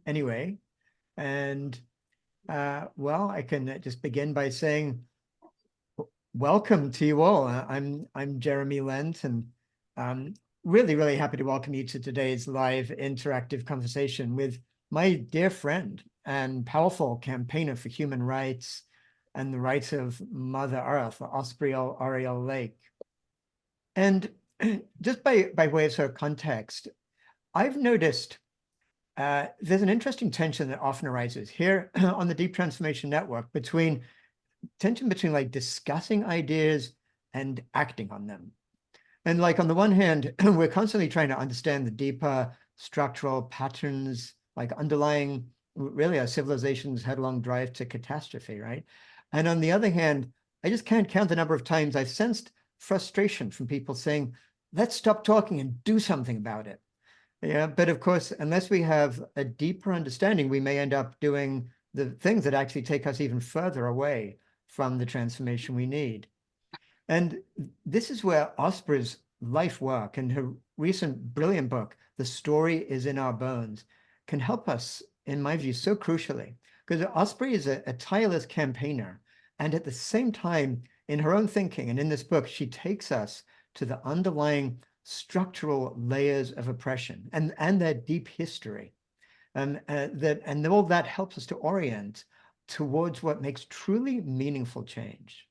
anyway. And well, I can just begin by saying welcome to you all. I'm Jeremy Lent, and really happy to welcome you to today's live interactive conversation with my dear friend and powerful campaigner for human rights and the rights of Mother Earth, Osprey Orielle Lake. And just by way of sort of context, I've noticed there's an interesting tension that often arises here on the Deep Transformation Network between like discussing ideas and acting on them. And like on the one hand, we're constantly trying to understand the deeper structural patterns, like underlying really our civilization's headlong drive to catastrophe, right? And on the other hand, I just can't count the number of times I've sensed frustration from people saying, let's stop talking and do something about it. Yeah, but of course, unless we have a deeper understanding, we may end up doing the things that actually take us even further away from the transformation we need. And this is where Osprey's life work and her recent brilliant book, The Story is in Our Bones, can help us, in my view, so crucially. Because Osprey is a tireless campaigner. And at the same time, in her own thinking and in this book, she takes us to the underlying structural layers of oppression and their deep history. And all that helps us to orient towards what makes truly meaningful change.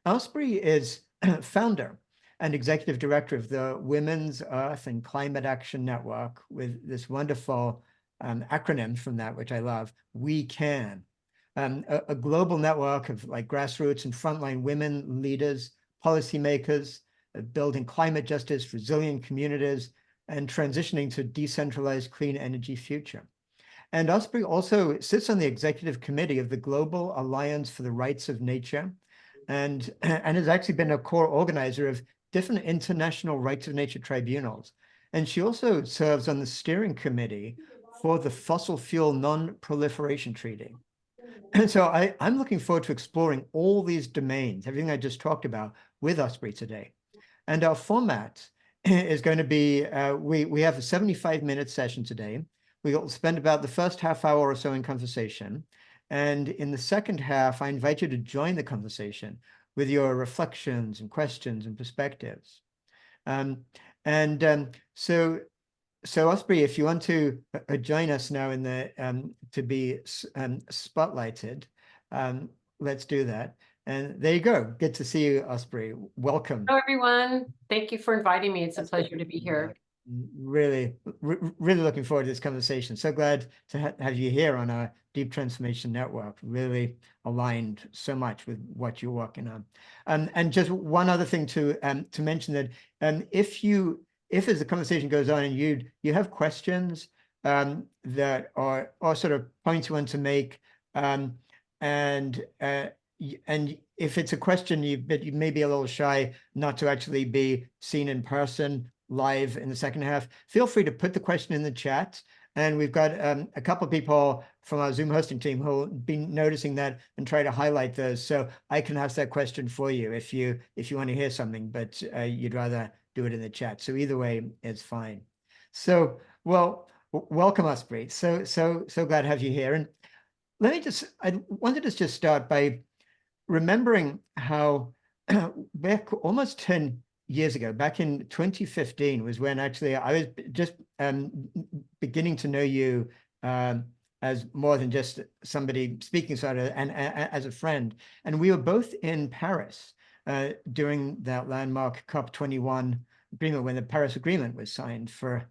Osprey is founder and executive director of the Women's Earth and Climate Action Network, with this wonderful acronym from that, which I love, We Can, a global network of like grassroots and frontline women leaders, policymakers, building climate justice, resilient communities, and transitioning to a decentralized clean energy future. And Osprey also sits on the executive committee of the Global Alliance for the Rights of Nature, and has actually been a core organizer of different international rights of nature tribunals. And she also serves on the steering committee for the Fossil Fuel Non-Proliferation Treaty. And so I'm looking forward to exploring all these domains, everything I just talked about, with Osprey today. And our format is going to be, we have a 75-minute session today. We'll spend about the first half hour or so in conversation. And in the second half, I invite you to join the conversation with your reflections and questions and perspectives. So Osprey, if you want to join us now in the to be spotlighted, let's do that. And there you go. Good to see you, Osprey. Welcome. Hello, everyone. Thank you for inviting me. It's a pleasure to be here. Really looking forward to this conversation. So glad to have you here on our Deep Transformation Network. Really aligned so much with what you're working on. And just one other thing to mention that if as the conversation goes on and you have questions that are sort of points you want to make, and if it's a question you may be a little shy not to actually be seen in person live in the second half, feel free to put the question in the chat. And we've got a couple of people from our Zoom hosting team who will be noticing that and try to highlight those. So I can ask that question for you if you want to hear something, but you'd rather do it in the chat. So either way, it's fine. So, well, welcome, Osprey. So glad to have you here. And I wanted to just start by remembering how back almost 10 years ago, back in 2015, was when actually I was just beginning to know you as more than just somebody speaking sort of, and as a friend. And we were both in Paris during that landmark COP21 agreement, when the Paris Agreement was signed, for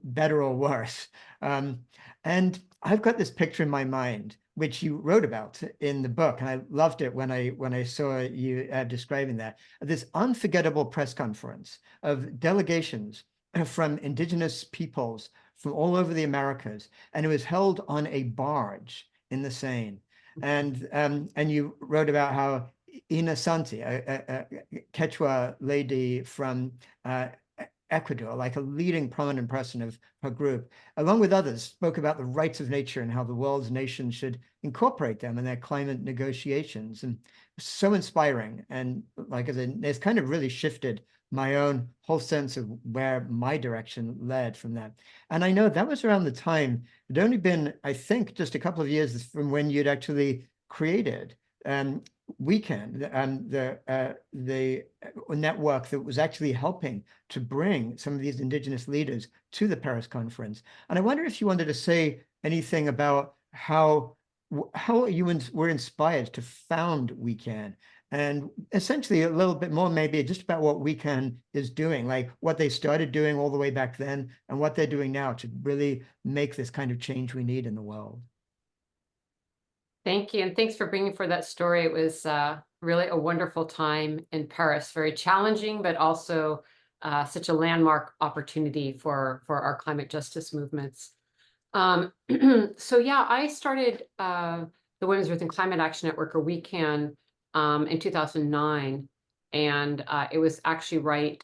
better or worse. And I've got this picture in my mind, which you wrote about in the book, and I loved it when I saw you describing that. This unforgettable press conference of delegations from indigenous peoples from all over the Americas, and it was held on a barge in the Seine. And you wrote about how Ina Santi, a Quechua lady from Ecuador, like a leading prominent person of her group, along with others, spoke about the rights of nature and how the world's nations should incorporate them in their climate negotiations. And so inspiring. And like I said, it's kind of really shifted my own whole sense of where my direction led from that. And I know that was around the time, it'd only been, I think, just a couple of years from when you'd actually created Weekend, the network that was actually helping to bring some of these Indigenous leaders to the Paris conference. And I wonder if you wanted to say anything about how you were inspired to found Weekend, and essentially a little bit more maybe just about what Weekend is doing, like what they started doing all the way back then and what they're doing now to really make this kind of change we need in the world. Thank you. And thanks for bringing for that story. It was really a wonderful time in Paris, very challenging, but also such a landmark opportunity for our climate justice movements. So yeah, I started the Women's Earth and Climate Action Network, or WECAN, in 2009. And it was actually right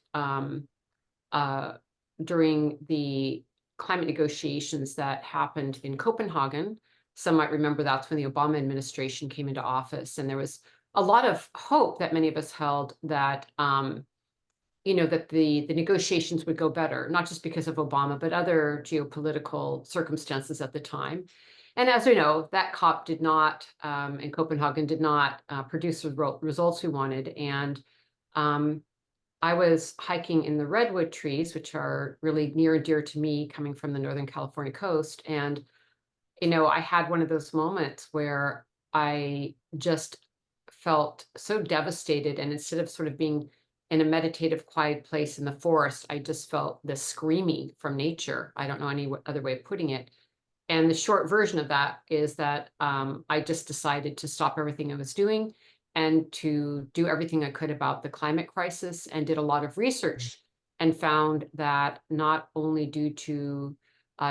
during the climate negotiations that happened in Copenhagen. Some might remember that's when the Obama administration came into office, and there was a lot of hope that many of us held that that the negotiations would go better, not just because of Obama, but other geopolitical circumstances at the time. And as we know, that COP did not, in Copenhagen, did not produce the results we wanted. And I was hiking in the redwood trees, which are really near and dear to me, coming from the Northern California coast. And I had one of those moments where I just felt so devastated. And instead of sort of being in a meditative, quiet place in the forest, I just felt this screaming from nature. I don't know any other way of putting it. And the short version of that is that I just decided to stop everything I was doing and to do everything I could about the climate crisis, and did a lot of research and found that not only due to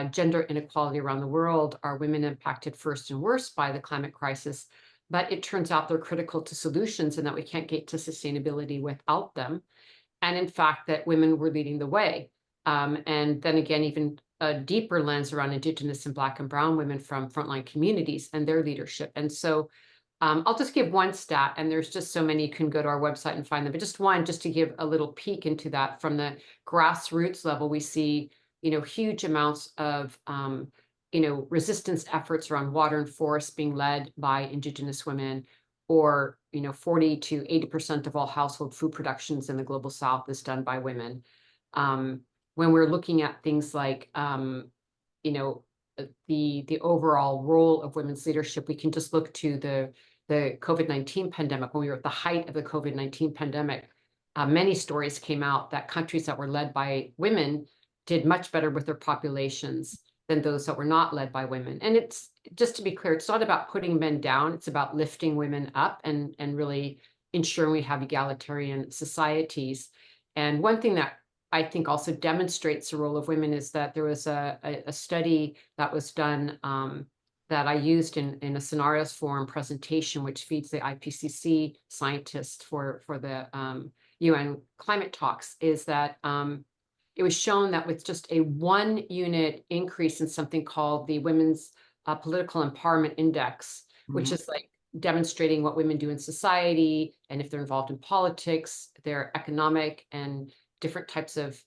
gender inequality around the world are women impacted first and worst by the climate crisis, but it turns out they're critical to solutions and that we can't get to sustainability without them. And in fact, that women were leading the way. And then again, even a deeper lens around Indigenous and Black and Brown women from frontline communities and their leadership. And so I'll just give one stat, and there's just so many. You can go to our website and find them, but just one, just to give a little peek into that. From the grassroots level, we see, huge amounts of, resistance efforts around water and forest being led by Indigenous women, or, 40 to 80% of all household food productions in the global South is done by women. When we're looking at things like, the overall role of women's leadership, we can just look to the COVID-19 pandemic. When we were at the height of the COVID-19 pandemic, many stories came out that countries that were led by women did much better with their populations than those that were not led by women. And it's, just to be clear, it's not about putting men down, it's about lifting women up and really ensuring we have egalitarian societies. And one thing that I think also demonstrates the role of women is that there was a study that was done that I used in a scenarios forum presentation, which feeds the IPCC scientists for the UN climate talks, is that it was shown that with just a 1 unit increase in something called the Women's Political Empowerment Index, which is like demonstrating what women do in society, and if they're involved in politics, their economic and different types of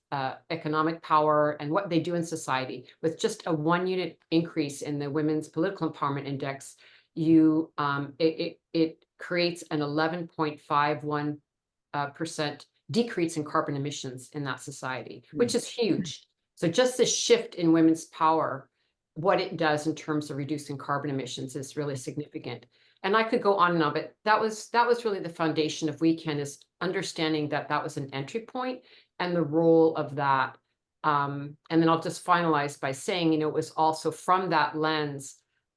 economic power and what they do in society. With just a 1 unit increase in the Women's Political Empowerment Index, it creates an 11.51% decrease in carbon emissions in that society, which is huge. So just this shift in women's power, what it does in terms of reducing carbon emissions is really significant. And I could go on and on, but that was really the foundation of Weekend, is understanding that that was an entry point and the role of that. And then I'll just finalize by saying, it was also from that lens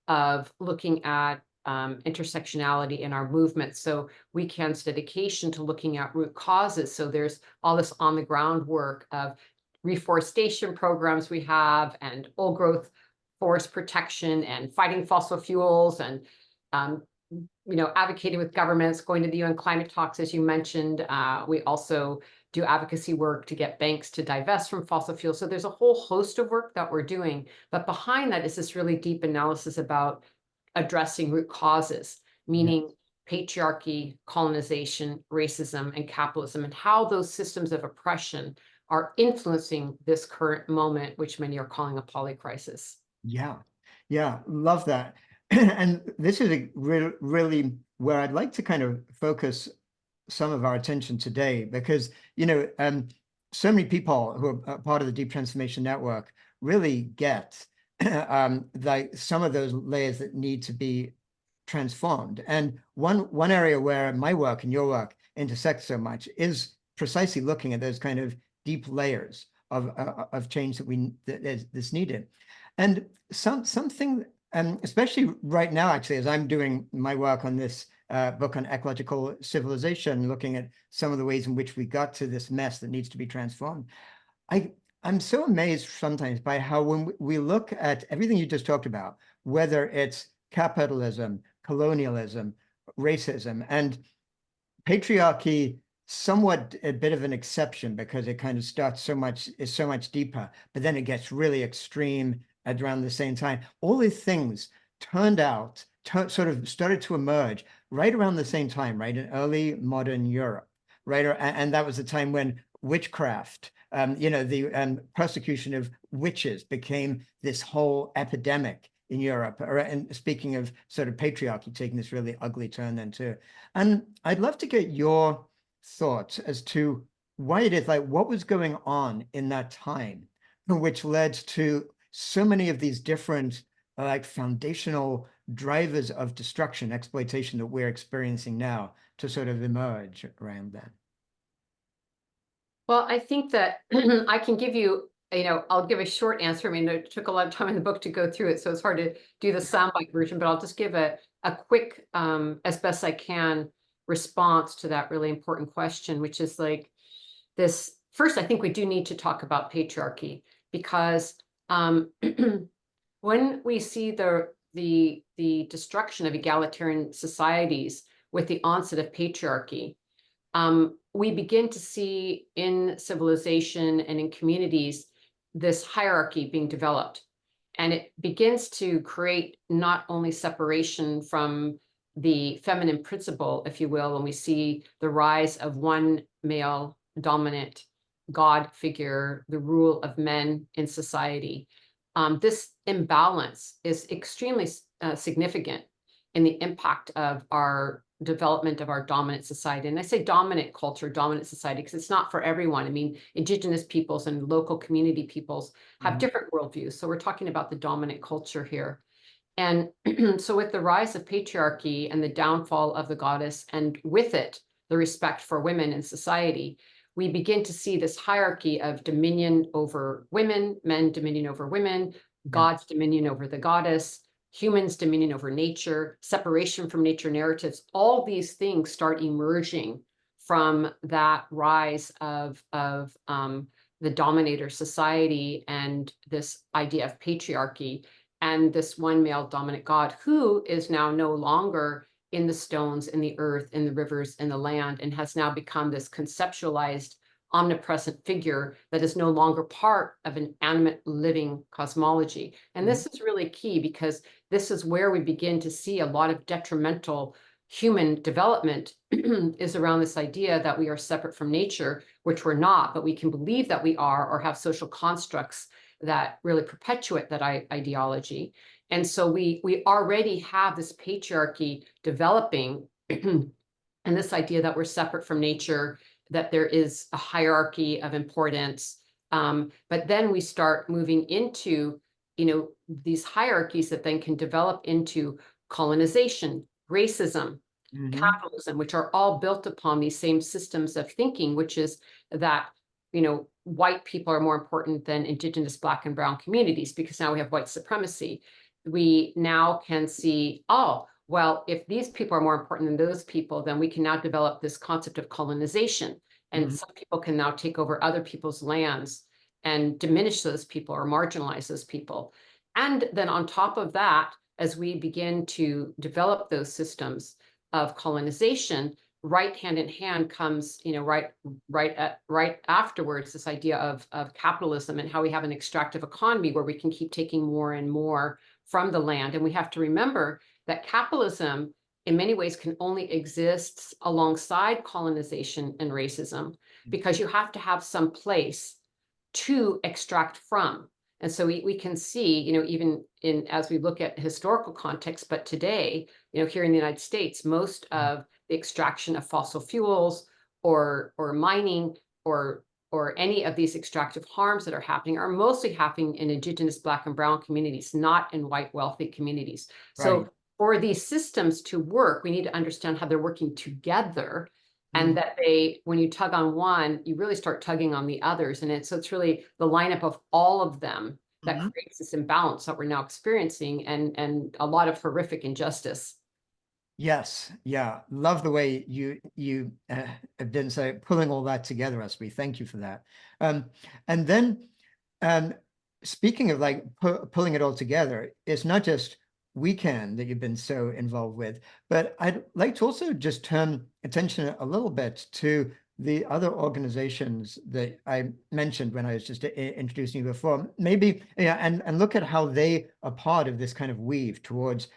of looking at intersectionality in our movement. So Weekend's dedication to looking at root causes. So there's all this on the ground work of reforestation programs we have, and old growth forest protection, and fighting fossil fuels, and advocating with governments, going to the UN climate talks, as you mentioned. We also do advocacy work to get banks to divest from fossil fuels. So there's a whole host of work that we're doing. But behind that is this really deep analysis about addressing root causes, meaning patriarchy, colonization, racism, and capitalism, and how those systems of oppression are influencing this current moment, which many are calling a polycrisis. Yeah, yeah, love that. And this is really where I'd like to kind of focus some of our attention today, because so many people who are part of the Deep Transformation Network really get like some of those layers that need to be transformed. And one area where my work and your work intersect so much is precisely looking at those kind of deep layers of change that is needed. And something, especially right now, actually, as I'm doing my work on this book on ecological civilization, looking at some of the ways in which we got to this mess that needs to be transformed. I'm so amazed sometimes by how when we look at everything you just talked about, whether it's capitalism, colonialism, racism, and patriarchy, somewhat a bit of an exception because it kind of is so much deeper, but then it gets really extreme at around the same time. All these things turned out, sort of started to emerge right around the same time, right, in early modern Europe, right? And that was the time when witchcraft, the persecution of witches became this whole epidemic in Europe. And speaking of sort of patriarchy taking this really ugly turn then too. And I'd love to get your thoughts as to why it is, like, what was going on in that time, which led to so many of these different, like, foundational drivers of destruction, exploitation that we're experiencing now to sort of emerge around that. Well, I think that I can give you, I'll give a short answer. I mean, it took a lot of time in the book to go through it, so it's hard to do the soundbite version, but I'll just give a quick, as best I can, response to that really important question, which is like this. First, I think we do need to talk about patriarchy, because when we see the destruction of egalitarian societies with the onset of patriarchy, we begin to see in civilization and in communities this hierarchy being developed. And it begins to create not only separation from the feminine principle, if you will, when we see the rise of one male dominant God figure, the rule of men in society. This imbalance is extremely significant in the impact of our development of our dominant society. And I say dominant culture, dominant society, because it's not for everyone. I mean, indigenous peoples and local community peoples have different worldviews. So we're talking about the dominant culture here. And so with the rise of patriarchy and the downfall of the goddess, and with it, the respect for women in society, we begin to see this hierarchy of dominion over women, men dominion over women, God's dominion over the goddess, humans dominion over nature, separation from nature narratives. All these things start emerging from that rise of the dominator society and this idea of patriarchy and this one male dominant God who is now no longer in the stones, in the earth, in the rivers, in the land, and has now become this conceptualized omnipresent figure that is no longer part of an animate living cosmology. And this is really key, because this is where we begin to see a lot of detrimental human development is around this idea that we are separate from nature, which we're not, but we can believe that we are, or have social constructs that really perpetuate that ideology. And so we already have this patriarchy developing and this idea that we're separate from nature, that there is a hierarchy of importance. But then we start moving into, these hierarchies that then can develop into colonization, racism, capitalism, which are all built upon these same systems of thinking, which is that, white people are more important than indigenous Black and brown communities, because now we have white supremacy. We now can see, oh, well, if these people are more important than those people, then we can now develop this concept of colonization. And some people can now take over other people's lands and diminish those people or marginalize those people. And then on top of that, as we begin to develop those systems of colonization, right hand in hand comes, right afterwards, this idea of capitalism and how we have an extractive economy where we can keep taking more and more from the land. And we have to remember that capitalism in many ways can only exist alongside colonization and racism, because you have to have some place to extract from. And so we can see, even as we look at historical context, but today, here in the United States, most of the extraction of fossil fuels or mining or any of these extractive harms that are happening are mostly happening in Indigenous, Black and Brown communities, not in white wealthy communities. Right. So for these systems to work, we need to understand how they're working together, and Mm. that when you tug on one, you really start tugging on the others. And it's really the lineup of all of them that Mhm. creates this imbalance that we're now experiencing, and a lot of horrific injustice. Yes, yeah. Love the way you have been so pulling all that together, Osprey. Thank you for that. And then um, speaking of like pulling it all together, it's not just Weekend that you've been so involved with, but I'd like to also just turn attention a little bit to the other organizations that I mentioned when I was just introducing you before. Maybe, yeah, and look at how they are part of this kind of weave towards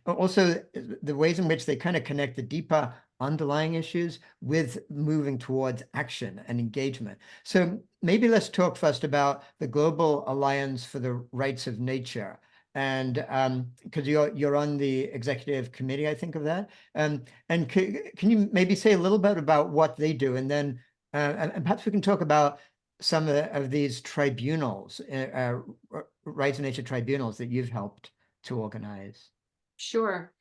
also the ways in which they kind of connect the deeper underlying issues with moving towards action and engagement. So maybe let's talk first about the Global Alliance for the Rights of Nature. And because you're on the executive committee, I think of that. And can you maybe say a little bit about what they do, and then and perhaps we can talk about some of these tribunals, rights of nature tribunals that you've helped to organize. Sure.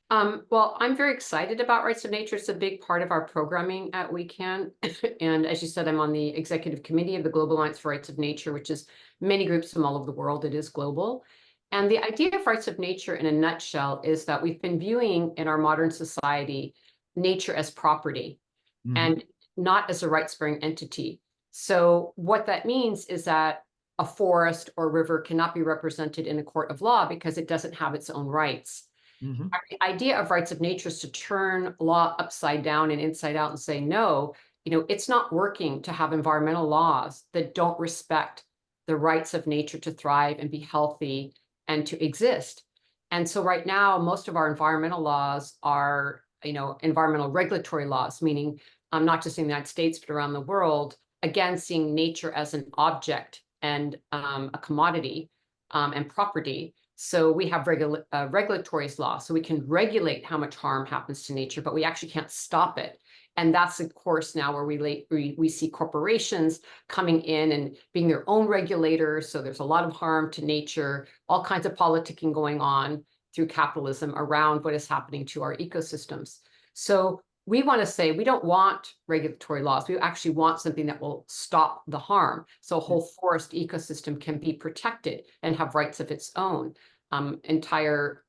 Well, I'm very excited about Rights of Nature. It's a big part of our programming at WeCan. And as you said, I'm on the executive committee of the Global Alliance for Rights of Nature, which is many groups from all over the world. It is global. And the idea of rights of nature in a nutshell is that we've been viewing in our modern society nature as property Hmm. and not as a rights-bearing entity. So what that means is that a forest or river cannot be represented in a court of law because it doesn't have its own rights. Hmm. The idea of rights of nature is to turn law upside down and inside out and say, no, it's not working to have environmental laws that don't respect the rights of nature to thrive and be healthy and to exist. And so right now, most of our environmental laws are, environmental regulatory laws, meaning not just in the United States, but around the world, again, seeing nature as an object and a commodity and property. So we have regulatory law, so we can regulate how much harm happens to nature, but we actually can't stop it. And that's, of course, now where we see corporations coming in and being their own regulators. So there's a lot of harm to nature, all kinds of politicking going on through capitalism around what is happening to our ecosystems. So we want to say we don't want regulatory laws. We actually want something that will stop the harm. So a whole forest ecosystem can be protected and have rights of its own. Entire,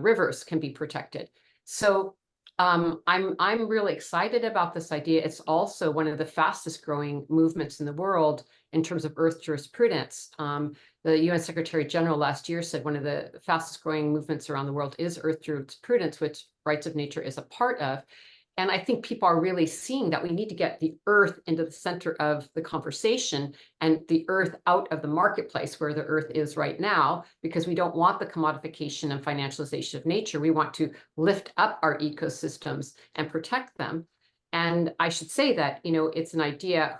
rivers can be protected. So I'm really excited about this idea. It's also one of the fastest growing movements in the world in terms of Earth jurisprudence. The UN Secretary General last year said one of the fastest growing movements around the world is Earth jurisprudence, which rights of nature is a part of. And I think people are really seeing that we need to get the earth into the center of the conversation and the earth out of the marketplace where the earth is right now, because we don't want the commodification and financialization of nature. We want to lift up our ecosystems and protect them. And I should say that, it's an idea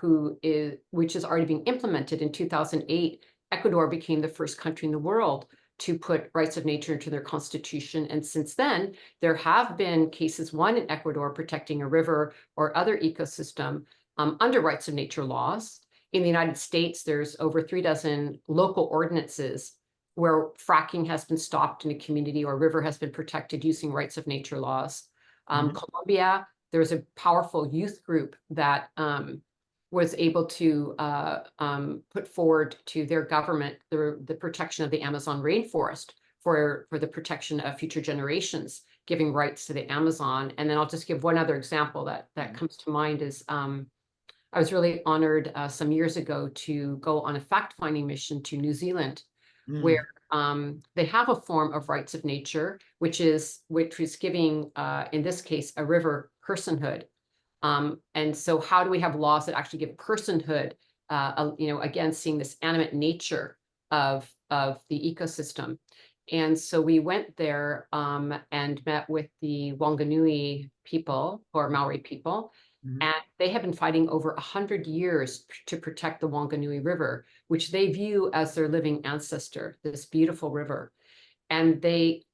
which is already being implemented. In 2008, Ecuador became the first country in the world to put rights of nature into their constitution. And since then, there have been cases, one in Ecuador protecting a river or other ecosystem under rights of nature laws. In the United States, there's over 36 local ordinances where fracking has been stopped in a community or a river has been protected using rights of nature laws. Hmm. Colombia, there's a powerful youth group that was able to put forward to their government the protection of the Amazon rainforest for the protection of future generations, giving rights to the Amazon. And then I'll just give one other example that comes to mind is I was really honored some years ago to go on a fact-finding mission to New Zealand, where they have a form of rights of nature, which is giving, in this case, a river personhood. And so how do we have laws that actually give personhood, again, seeing this animate nature of the ecosystem? And so we went there and met with the Wanganui people, or Maori people, Mhm. and they have been fighting over 100 years to protect the Wanganui River, which they view as their living ancestor, this beautiful river. And they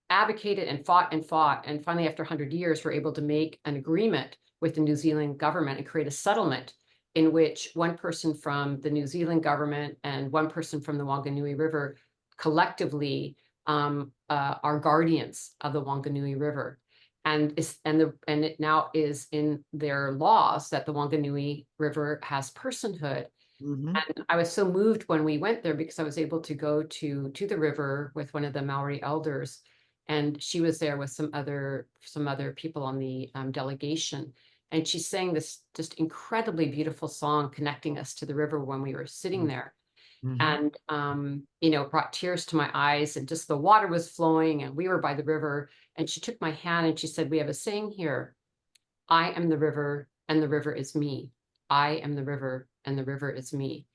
advocated and fought and fought, and finally, after 100 years, were able to make an agreement with the New Zealand government and create a settlement in which one person from the New Zealand government and one person from the Wanganui River collectively are guardians of the Wanganui River. And it now is in their laws that the Wanganui River has personhood. Mhm. And I was so moved when we went there because I was able to go to the river with one of the Maori elders, and she was there with some other people on the delegation, and she sang this just incredibly beautiful song connecting us to the river when we were sitting there. Mhm. And it brought tears to my eyes, and just the water was flowing, and we were by the river, and she took my hand and she said, "We have a saying here: I am the river, and the river is me. I am the river, and the river is me."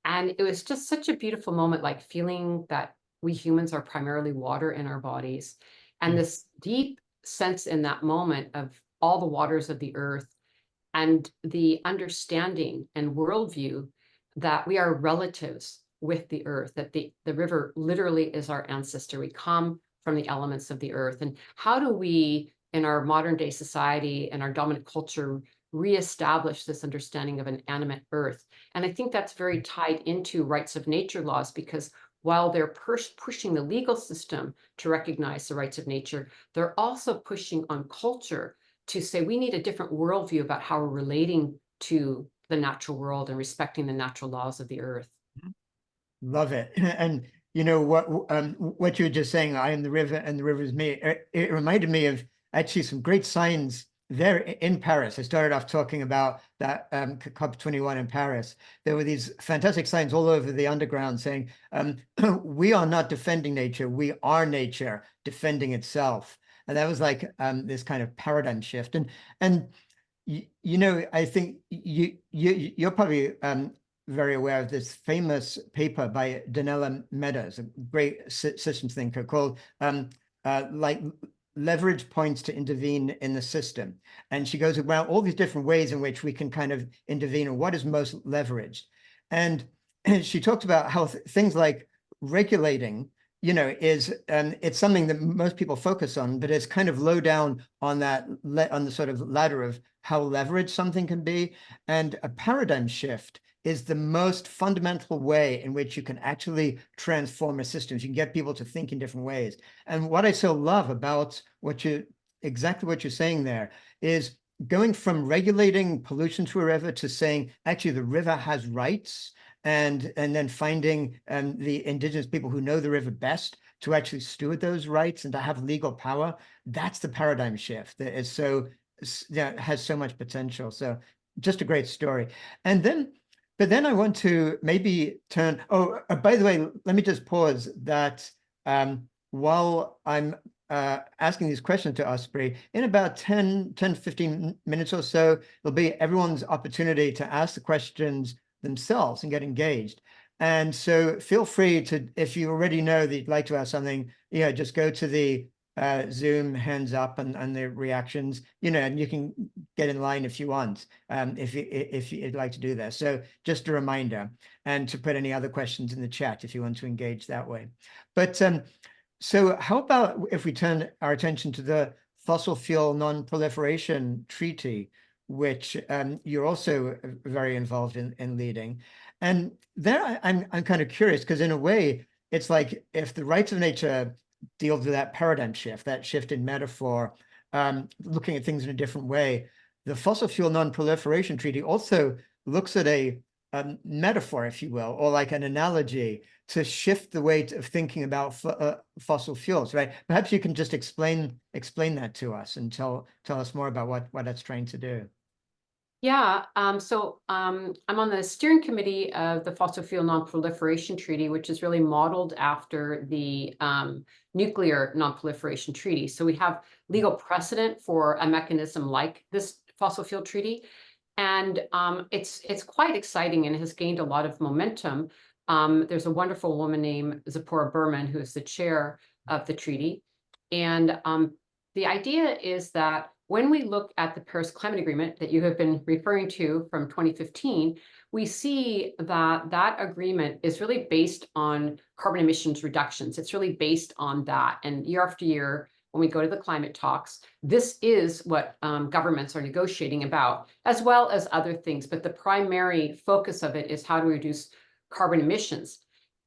And it was just such a beautiful moment, like feeling that we humans are primarily water in our bodies. And Mm. this deep sense in that moment of all the waters of the earth, and the understanding and worldview that we are relatives with the earth, that the river literally is our ancestor. We come from the elements of the earth. And how do we, in our modern day society and our dominant culture, reestablish this understanding of an animate earth? And I think that's very tied into rights of nature laws, because while they're pushing the legal system to recognize the rights of nature, they're also pushing on culture to say we need a different worldview about how we're relating to the natural world and respecting the natural laws of the earth. Love it. And what you were just saying, I am the river and the river is me. It reminded me of actually some great signs there in Paris. I started off talking about that COP21 in Paris. There were these fantastic signs all over the underground saying, we are not defending nature, we are nature defending itself. And that was like this kind of paradigm shift. And I think you're probably very aware of this famous paper by Donella Meadows, a great systems thinker, called like leverage points to intervene in the system. And she goes around all these different ways in which we can kind of intervene and what is most leveraged. And she talked about how things like regulating, is it's something that most people focus on, but it's kind of low down on that on the sort of ladder of how leveraged something can be. And a paradigm shift is the most fundamental way in which you can actually transform a system. You can get people to think in different ways. And what I so love about exactly what you're saying there is going from regulating pollution to a river to saying, actually, the river has rights, and then finding the indigenous people who know the river best to actually steward those rights and to have legal power. That's the paradigm shift that is so has so much potential. So just a great story. And then, but then I want to maybe turn. Oh, by the way, let me just pause that while I'm asking these questions to Osprey, in about 10, 15 minutes or so, there'll be everyone's opportunity to ask the questions themselves and get engaged. And so feel free to, if you already know that you'd like to ask something, just go to the Zoom hands up and the reactions, and you can get in line if you want, if you'd like to do that. So just a reminder, and to put any other questions in the chat if you want to engage that way. But so how about if we turn our attention to the Fossil Fuel Non-Proliferation Treaty, which you're also very involved in leading. And there I'm kind of curious, because in a way, it's like if the rights of nature deals with that paradigm shift, that shift in metaphor, looking at things in a different way, the Fossil Fuel Non-Proliferation Treaty also looks at a metaphor, if you will, or like an analogy to shift the way of thinking about fossil fuels, right? Perhaps you can just explain that to us and tell us more about what that's trying to do. Yeah, I'm on the steering committee of the Fossil Fuel Non-Proliferation Treaty, which is really modeled after the Nuclear Non-Proliferation Treaty. So we have legal precedent for a mechanism like this fossil fuel treaty. And it's quite exciting and has gained a lot of momentum. There's a wonderful woman named Zipporah Berman, who is the chair of the treaty. And the idea is that when we look at the Paris Climate Agreement that you have been referring to from 2015, we see that that agreement is really based on carbon emissions reductions. It's really based on that. And year after year, when we go to the climate talks, this is what governments are negotiating about, as well as other things. But the primary focus of it is how to reduce carbon emissions.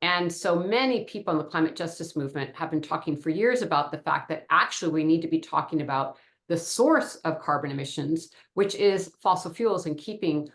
And so many people in the climate justice movement have been talking for years about the fact that actually we need to be talking about the source of carbon emissions, which is fossil fuels and keeping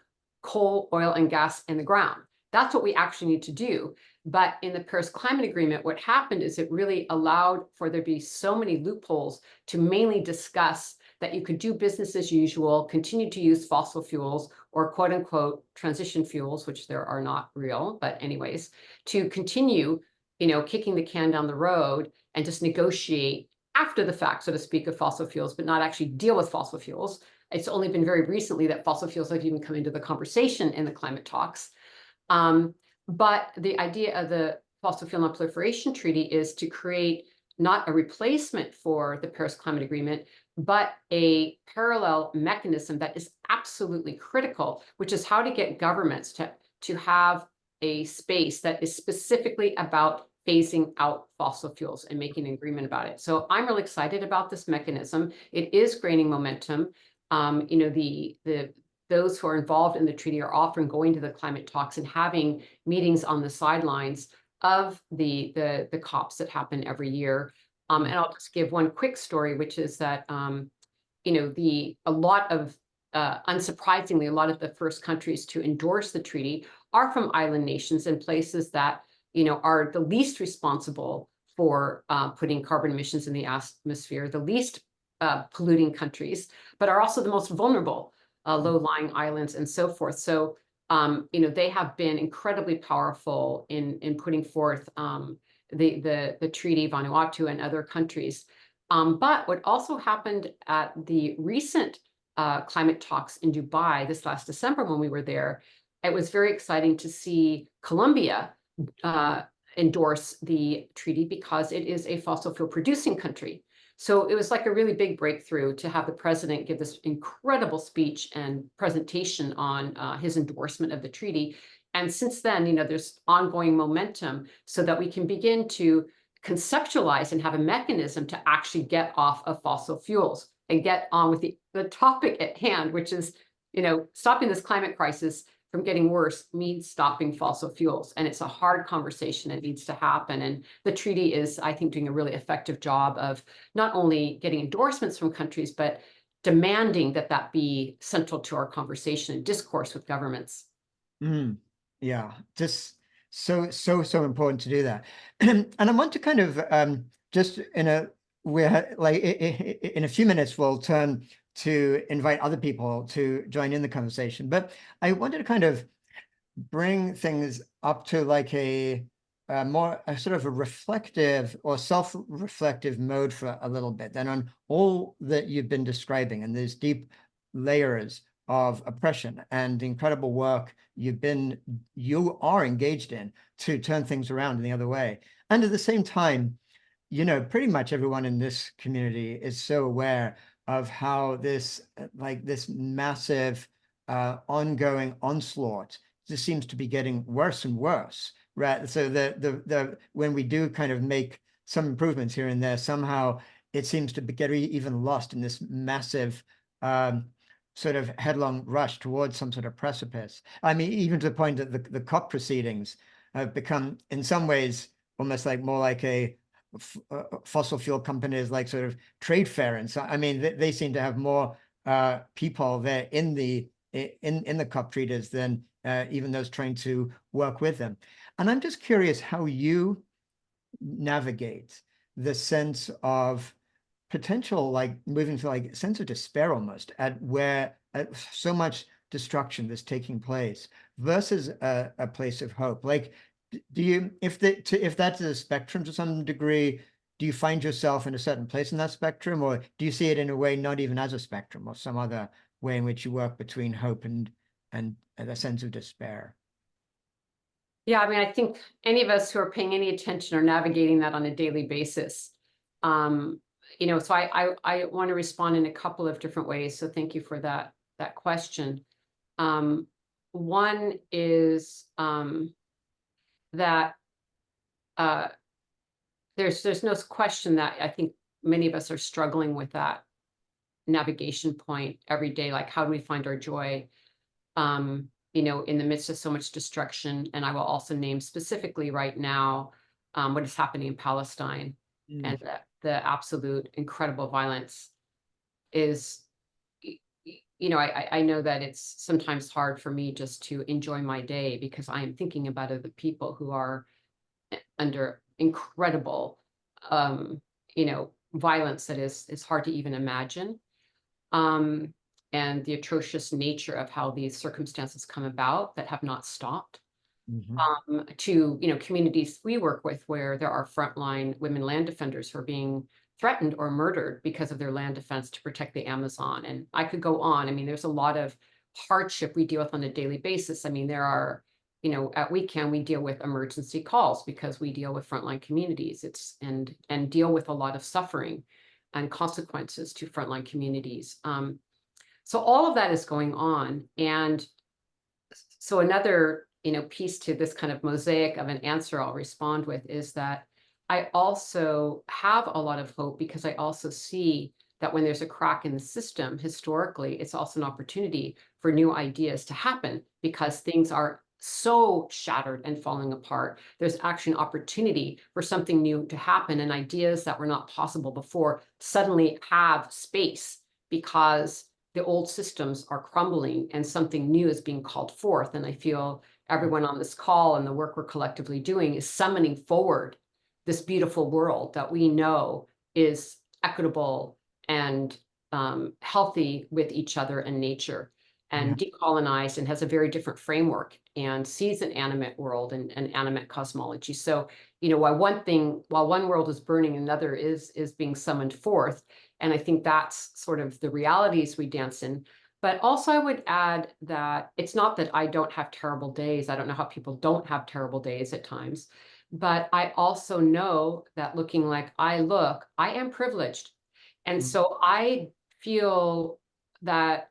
coal, oil, and gas in the ground. That's what we actually need to do. But in the Paris Climate Agreement, what happened is it really allowed for there to be so many loopholes to mainly discuss that you could do business as usual, continue to use fossil fuels or quote unquote transition fuels, which there are not real, but anyways, to continue, kicking the can down the road and just negotiate after the fact, so to speak, of fossil fuels, but not actually deal with fossil fuels. It's only been very recently that fossil fuels have even come into the conversation in the climate talks. But the idea of the Fossil Fuel Non-Proliferation Treaty is to create not a replacement for the Paris Climate Agreement, but a parallel mechanism that is absolutely critical, which is how to get governments to have a space that is specifically about phasing out fossil fuels and making an agreement about it. So I'm really excited about this mechanism. It is gaining momentum. Those who are involved in the treaty are often going to the climate talks and having meetings on the sidelines of the COPs that happen every year. And I'll just give one quick story, which is that unsurprisingly, a lot of the first countries to endorse the treaty are from island nations and places that are the least responsible for putting carbon emissions in the atmosphere, the least polluting countries, but are also the most vulnerable. Low-lying islands and so forth. So, they have been incredibly powerful in putting forth the treaty, Vanuatu and other countries. But what also happened at the recent climate talks in Dubai this last December when we were there, it was very exciting to see Colombia endorse the treaty because it is a fossil fuel producing country. So it was like a really big breakthrough to have the president give this incredible speech and presentation on his endorsement of the treaty. And since then, there's ongoing momentum so that we can begin to conceptualize and have a mechanism to actually get off of fossil fuels and get on with the topic at hand, which is, stopping this climate crisis from getting worse means stopping fossil fuels. And it's a hard conversation that needs to happen. And the treaty is, I think, doing a really effective job of not only getting endorsements from countries, but demanding that that be central to our conversation and discourse with governments. Yeah, just so important to do that. And I want to kind of just we're like in a few minutes we'll turn to invite other people to join in the conversation. But I wanted to kind of bring things up to like a sort of a reflective or self-reflective mode for a little bit, then on all that you've been describing and these deep layers of oppression and the incredible work you are engaged in to turn things around in the other way. And at the same time, pretty much everyone in this community is so aware of how this massive ongoing onslaught just seems to be getting worse and worse, right? So when we do kind of make some improvements here and there, somehow it seems to get even lost in this massive sort of headlong rush towards some sort of precipice. I mean, even to the point that the COP proceedings have become, in some ways, almost like more like a fossil fuel companies like sort of trade fair. And so, I mean, they seem to have more people there in the COP treaters than even those trying to work with them. And I'm just curious how you navigate the sense of potential, like moving to like sense of despair almost at where so much destruction that's taking place versus a place of hope. Like, do you, if that's a spectrum to some degree, do you find yourself in a certain place in that spectrum, or do you see it in a way not even as a spectrum, or some other way in which you work between hope and a sense of despair? Yeah, I mean, I think any of us who are paying any attention are navigating that on a daily basis. Um, so I want to respond in a couple of different ways. So thank you for that question. Um, One is that uh, there's no question that I think many of us are struggling with that navigation point every day. Like, how do we find our joy? In the midst of so much destruction. And I will also name specifically right now what is happening in Palestine, Mm, and the absolute incredible violence is, I know that it's sometimes hard for me just to enjoy my day because I am thinking about other people who are under incredible, um, violence that is hard to even imagine. um, and the atrocious nature of how these circumstances come about that have not stopped. mhm, To communities we work with where there are frontline women land defenders who are being threatened or murdered because of their land defense to protect the Amazon. And I could go on. I mean, there's a lot of hardship we deal with on a daily basis. I mean, there are, at weekend we deal with emergency calls because we deal with frontline communities. And deal with a lot of suffering and consequences to frontline communities. So all of that is going on. And so another, piece to this kind of mosaic of an answer I'll respond with is that I also have a lot of hope because I also see that when there's a crack in the system, historically, it's also an opportunity for new ideas to happen because things are so shattered and falling apart. There's actually an opportunity for something new to happen, and ideas that were not possible before suddenly have space because the old systems are crumbling and something new is being called forth. And I feel everyone on this call and the work we're collectively doing is summoning forward this beautiful world that we know is equitable and healthy with each other and nature, yeah. and decolonized, and has a very different framework and sees an animate world and animate cosmology. So, while one world is burning, another is being summoned forth. And I think that's sort of the realities we dance in. But also, I would add that it's not that I don't have terrible days. I don't know how people don't have terrible days at times. But I also know that looking like I look, I am privileged. And Mm, so I feel that,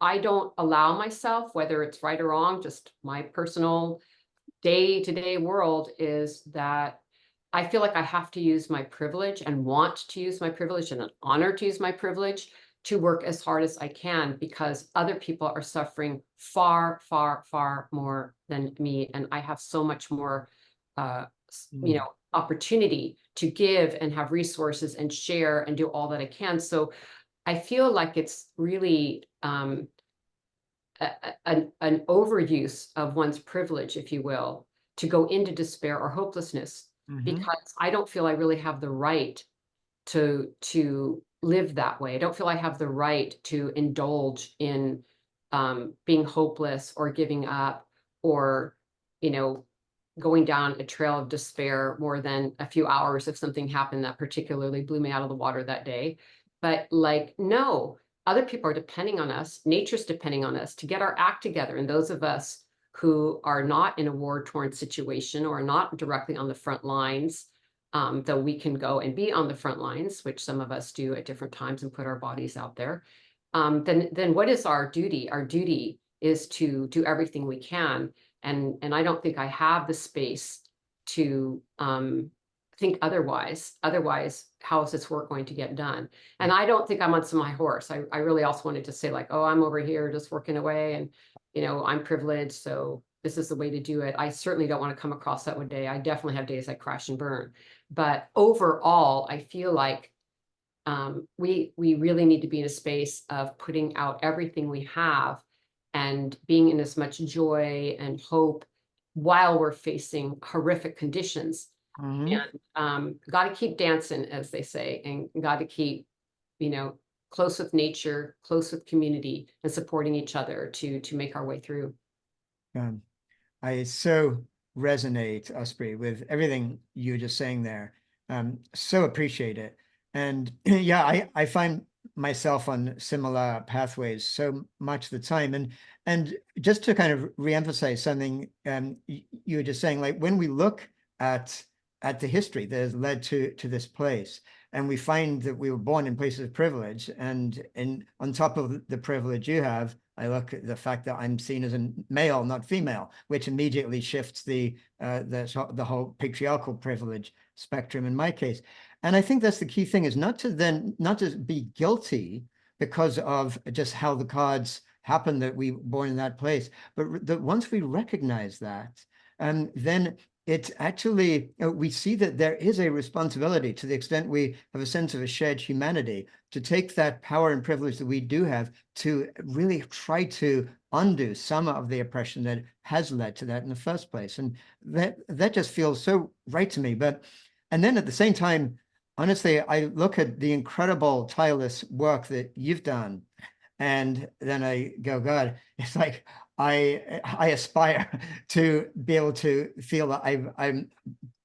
I don't allow myself, whether it's right or wrong, just my personal day-to-day world is that I feel like I have to use my privilege and want to use my privilege and an honor to use my privilege to work as hard as I can because other people are suffering far, far, far more than me. And I have so much more, uh, mm, opportunity to give and have resources and share and do all that I can. So I feel like it's really, an overuse of one's privilege, if you will, to go into despair or hopelessness, mhm, because I don't feel I really have the right to live that way. I don't feel I have the right to indulge in being hopeless or giving up or, you know, going down a trail of despair more than a few hours if something happened that particularly blew me out of the water that day. But like, no, other people are depending on us. Nature's depending on us to get our act together. And those of us who are not in a war-torn situation or not directly on the front lines, though we can go and be on the front lines, which some of us do at different times and put our bodies out there, then what is our duty? Our duty is to do everything we can. And I don't think I have the space to think otherwise. Otherwise, how is this work going to get done? And I don't think I'm on my horse. I really also wanted to say like, oh, I'm over here just working away and, I'm privileged. So this is the way to do it. I certainly don't want to come across that one day. I definitely have days I crash and burn. But overall, I feel like we really need to be in a space of putting out everything we have and being in as much joy and hope while we're facing horrific conditions. mhm. And got to keep dancing, as they say, and got to keep, you know, close with nature, close with community, and supporting each other to make our way through. Um, I so resonate, Osprey, with everything you were just saying there. So appreciate it. And yeah, I find myself on similar pathways so much of the time. And just to kind of reemphasize something you were just saying, like when we look at the history that has led to this place, and we find that we were born in places of privilege, and on top of the privilege you have, I look at the fact that I'm seen as a male, not female, which immediately shifts the whole patriarchal privilege spectrum in my case. And I think that's the key thing, is not to be guilty because of just how the cards happen that we were born in that place, but that once we recognize that, then it's actually, we see that there is a responsibility, to the extent we have a sense of a shared humanity, to take that power and privilege that we do have to really try to undo some of the oppression that has led to that in the first place. And that just feels so right to me. And then at the same time, honestly, I look at the incredible tireless work that you've done, and then I go, God, it's like I aspire to be able to feel that I'm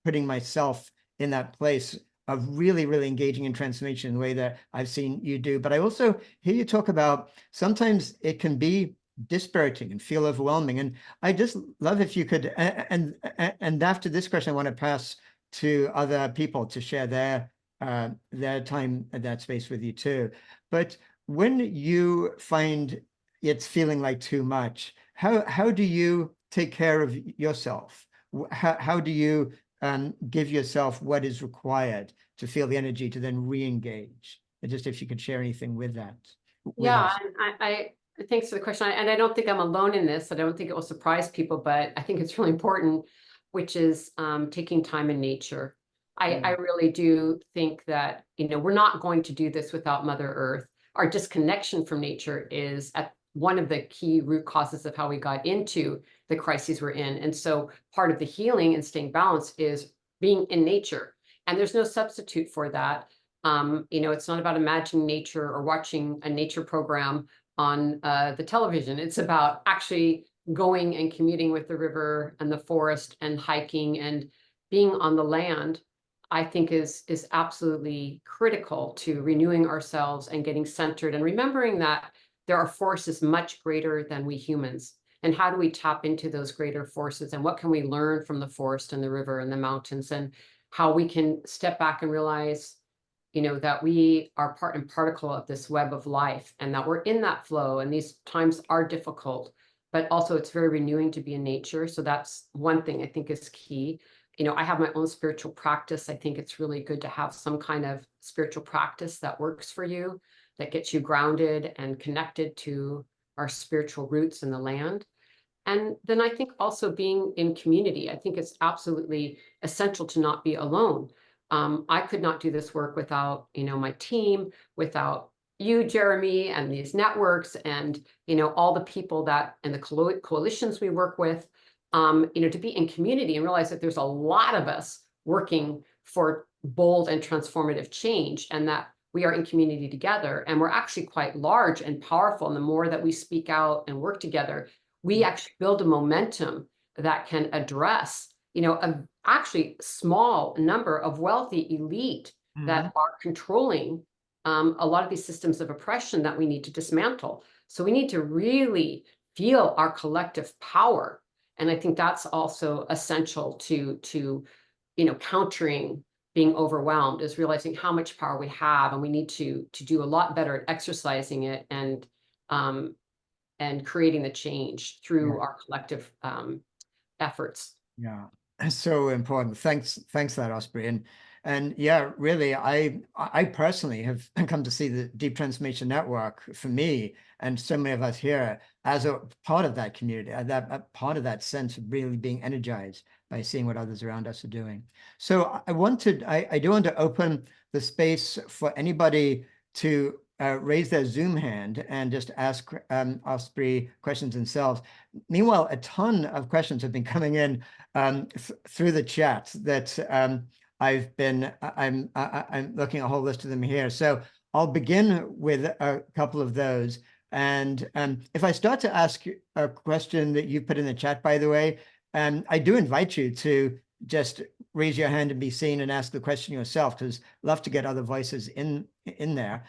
putting myself in that place of really, really engaging in transformation in the way that I've seen you do. But I also hear you talk about sometimes it can be dispiriting and feel overwhelming. And I just love if you could, and after this question, I want to pass to other people to share their time at that space with you too. But when you find it's feeling like too much, how do you take care of yourself? How do you give yourself what is required to feel the energy to then re-engage? And just if you could share anything with that, with Yeah, us. and thanks for the question. And I don't think I'm alone in this. I don't think it will surprise people, but I think it's really important, which is taking time in nature. I really do think that, we're not going to do this without Mother Earth. Our disconnection from nature is at one of the key root causes of how we got into the crises we're in. And so part of the healing and staying balanced is being in nature. And there's no substitute for that. It's not about imagining nature or watching a nature program on the television. It's about actually going and commuting with the river and the forest and hiking and being on the land. I think is absolutely critical to renewing ourselves and getting centered and remembering that there are forces much greater than we humans. And how do we tap into those greater forces, and what can we learn from the forest and the river and the mountains, and how we can step back and realize that we are part and particle of this web of life, and that we're in that flow, and these times are difficult, but also it's very renewing to be in nature. So that's one thing I think is key. I have my own spiritual practice. I think it's really good to have some kind of spiritual practice that works for you, that gets you grounded and connected to our spiritual roots in the land. And then I think also being in community, I think it's absolutely essential to not be alone. I could not do this work without, my team, without you, Jeremy, and these networks, and, all the people that, and the coalitions we work with, to be in community and realize that there's a lot of us working for bold and transformative change, and that we are in community together, and we're actually quite large and powerful. And the more that we speak out and work together, we actually build a momentum that can address, a actually small number of wealthy elite that are controlling a lot of these systems of oppression that we need to dismantle. So we need to really feel our collective power. And I think that's also essential to countering being overwhelmed, is realizing how much power we have, and we need to do a lot better at exercising it and creating the change through our collective efforts. Yeah, so important. Thanks for that, Osprey. And yeah, really, I personally have come to see the Deep Transformation Network, for me and so many of us here, as a part of that community, a part of that sense of really being energized by seeing what others around us are doing. So I do want to open the space for anybody to raise their Zoom hand and just ask Osprey questions themselves. Meanwhile, a ton of questions have been coming in through the chat that I'm looking at a whole list of them here. So I'll begin with a couple of those. And if I start to ask a question that you put in the chat, by the way, I do invite you to just raise your hand and be seen and ask the question yourself, because love to get other voices in there.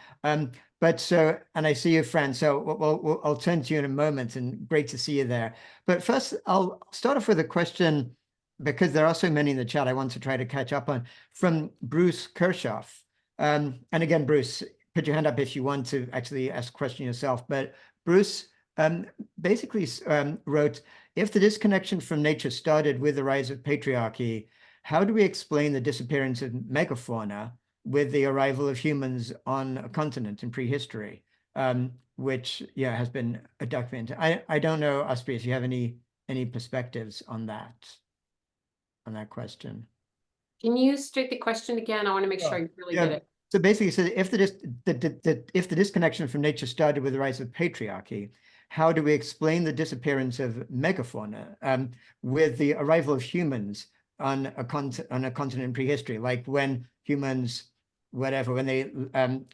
But so, and I see you, Fran. So I'll turn to you in a moment, and great to see you there. But first, I'll start off with a question, because there are so many in the chat I want to try to catch up on, from Bruce Kirchhoff. And again, Bruce, put your hand up if you want to actually ask a question yourself. But Bruce basically wrote, if the disconnection from nature started with the rise of patriarchy, how do we explain the disappearance of megafauna with the arrival of humans on a continent in prehistory, which has been documented? I don't know, Osprey, if you have any perspectives on that question. Can you state the question again? I want to make sure I really get it. So basically, so if the disconnection from nature started with the rise of patriarchy, how do we explain the disappearance of megafauna with the arrival of humans on a continent in prehistory, like when humans, when they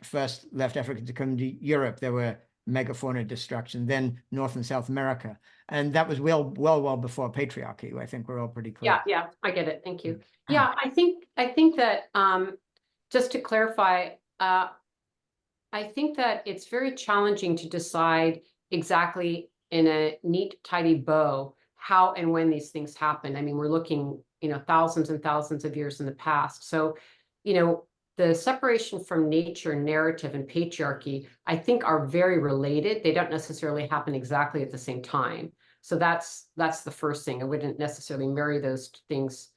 first left Africa to come to Europe, there were megafauna destruction, then North and South America, and that was well before patriarchy. I think we're all pretty clear. Yeah, I get it. Thank you. Yeah, I think that just to clarify, I think that it's very challenging to decide exactly in a neat, tidy bow how and when these things happen. I mean, we're looking, thousands and thousands of years in the past. So, the separation from nature narrative and patriarchy, I think, are very related. They don't necessarily happen exactly at the same time. So that's the first thing. I wouldn't necessarily marry those things,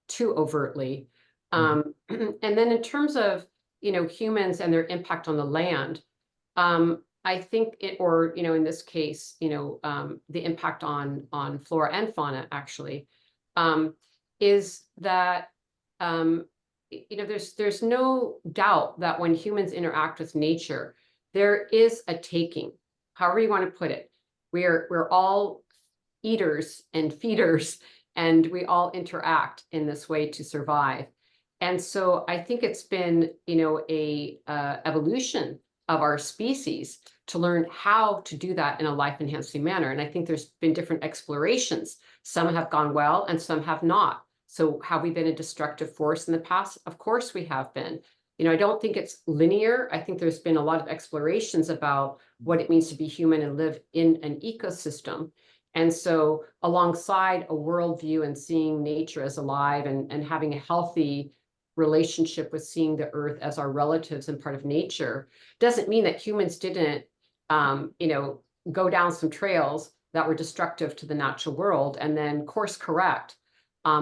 too overtly. And then in terms of, humans and their impact on the land, I think in this case, the impact on flora and fauna actually, is that, there's no doubt that when humans interact with nature, there is a taking, however you want to put it. We're all eaters and feeders, and we all interact in this way to survive. And so I think it's been, a evolution of our species to learn how to do that in a life-enhancing manner. And I think there's been different explorations. Some have gone well and some have not. So have we been a destructive force in the past? Of course we have been. I don't think it's linear. I think there's been a lot of explorations about what it means to be human and live in an ecosystem. And so alongside a worldview and seeing nature as alive and having a healthy relationship with seeing the earth as our relatives and part of nature, doesn't mean that humans didn't, go down some trails that were destructive to the natural world and then course correct.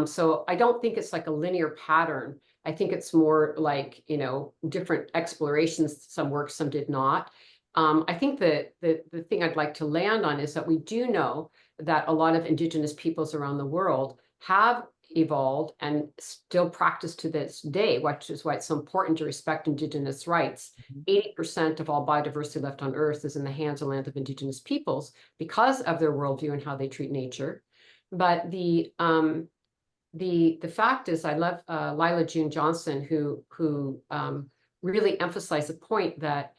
So I don't think it's like a linear pattern. I think it's more like, different explorations. Some worked, some did not. I think that the thing I'd like to land on is that we do know that a lot of indigenous peoples around the world have evolved and still practice to this day, which is why it's so important to respect indigenous rights. 80% of all biodiversity left on Earth is in the hands and land of indigenous peoples because of their worldview and how they treat nature. But the fact is, I love Lila June Johnson, who really emphasized the point that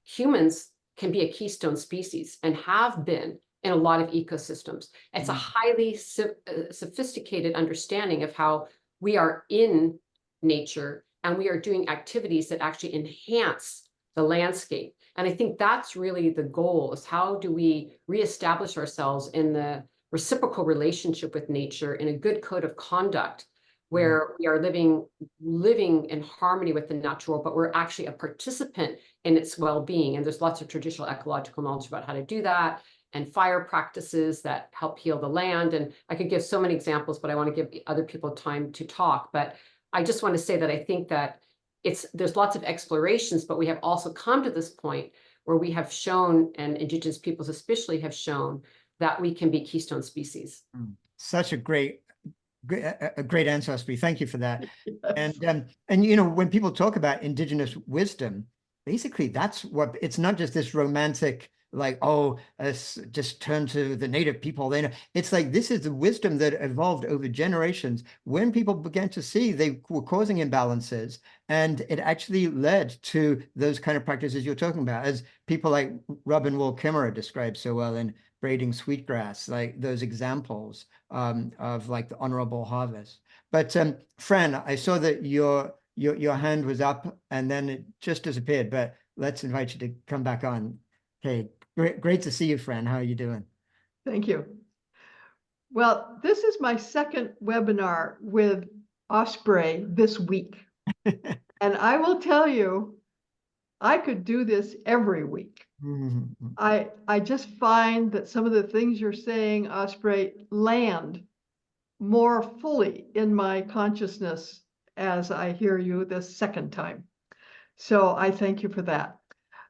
humans can be a keystone species and have been in a lot of ecosystems. It's a highly sophisticated understanding of how we are in nature and we are doing activities that actually enhance the landscape. And I think that's really the goal, is how do we reestablish ourselves in the reciprocal relationship with nature in a good code of conduct, where we are living in harmony with the natural world, but we're actually a participant in its well-being. And there's lots of traditional ecological knowledge about how to do that, and fire practices that help heal the land. And I could give so many examples, but I want to give other people time to talk. But I just want to say that I think that there's lots of explorations, but we have also come to this point where we have shown, and indigenous peoples especially have shown, that we can be keystone species. Such a great answer, Osprey. Thank you for that. And when people talk about indigenous wisdom, basically that's what, it's not just this romantic, like, oh, just turn to the native people. It's like, this is the wisdom that evolved over generations when people began to see they were causing imbalances, and it actually led to those kind of practices you're talking about, as people like Robin Wall Kimmerer described so well in braiding sweetgrass, like those examples of like the honorable harvest. But Fran, I saw that your hand was up and then it just disappeared, but let's invite you to come back on. Okay, great to see you, Fran. How are you doing? Thank you. Well, this is my second webinar with Osprey this week. And I will tell you, I could do this every week. I just find that some of the things you're saying, Osprey, land more fully in my consciousness as I hear you this second time. So I thank you for that.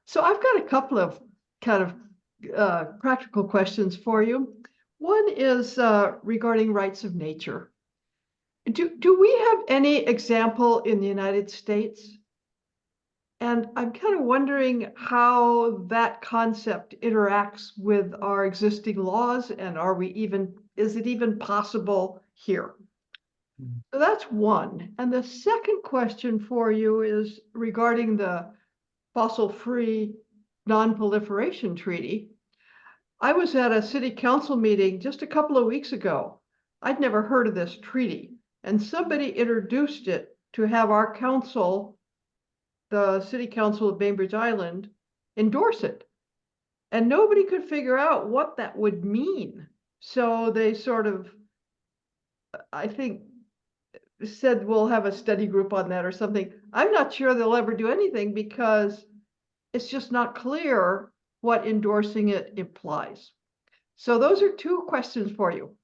So I've got a couple of kind of practical questions for you. One is regarding rights of nature. Do we have any example in the United States? And I'm kind of wondering how that concept interacts with our existing laws, and is it even possible here? So that's one. And the second question for you is regarding the fossil-free non-proliferation treaty. I was at a city council meeting just a couple of weeks ago. I'd never heard of this treaty, and somebody introduced it to have our council, the city council of Bainbridge Island, endorse it. And nobody could figure out what that would mean. So they sort of, I think, said we'll have a study group on that or something. I'm not sure they'll ever do anything because it's just not clear what endorsing it implies. So those are two questions for you.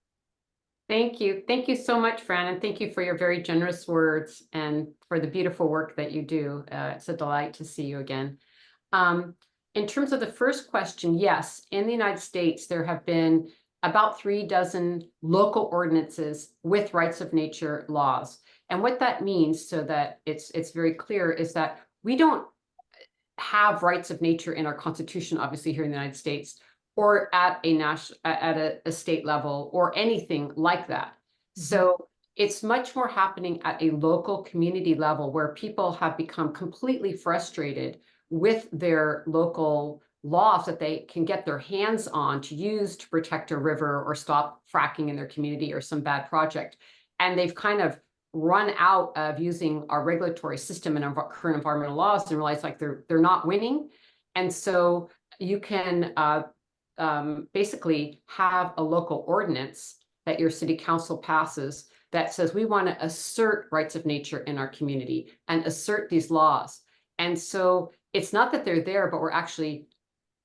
Thank you. Thank you so much, Fran, and thank you for your very generous words and for the beautiful work that you do. It's a delight to see you again. In terms of the first question, yes, in the United States, there have been about 36 local ordinances with rights of nature laws. And what that means, so that it's very clear, is that we don't have rights of nature in our Constitution, obviously here in the United States, or at a state level, or anything like that. So it's much more happening at a local community level, where people have become completely frustrated with their local laws that they can get their hands on to use to protect a river or stop fracking in their community or some bad project. And they've kind of run out of using our regulatory system and our current environmental laws and realize like they're not winning. And so you can basically have a local ordinance that your city council passes that says we want to assert rights of nature in our community and assert these laws. And so it's not that they're there, but we're actually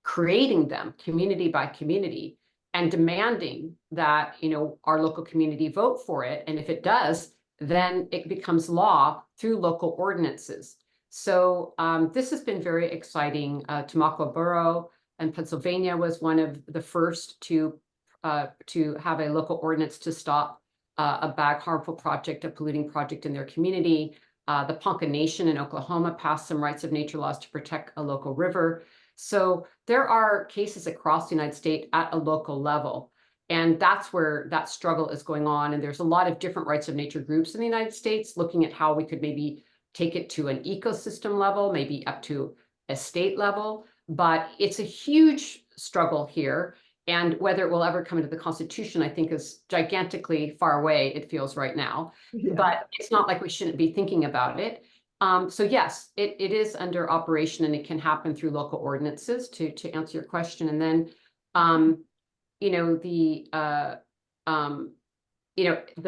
creating them community by community and demanding that, you know, our local community vote for it. And if it does, then it becomes law through local ordinances. So this has been very exciting. Tamaqua Borough in Pennsylvania was one of the first to have a local ordinance to stop a bad, harmful project, a polluting project in their community. The Ponca Nation in Oklahoma passed some rights of nature laws to protect a local river. So there are cases across the United States at a local level. And that's where that struggle is going on. And there's a lot of different rights of nature groups in the United States looking at how we could maybe take it to an ecosystem level, maybe up to a state level. But it's a huge struggle here. And whether it will ever come into the Constitution, I think, is gigantically far away, it feels right now. Yeah. But it's not like we shouldn't be thinking about it. So yes, it is under operation, and it can happen through local ordinances, to answer your question. And then you know, the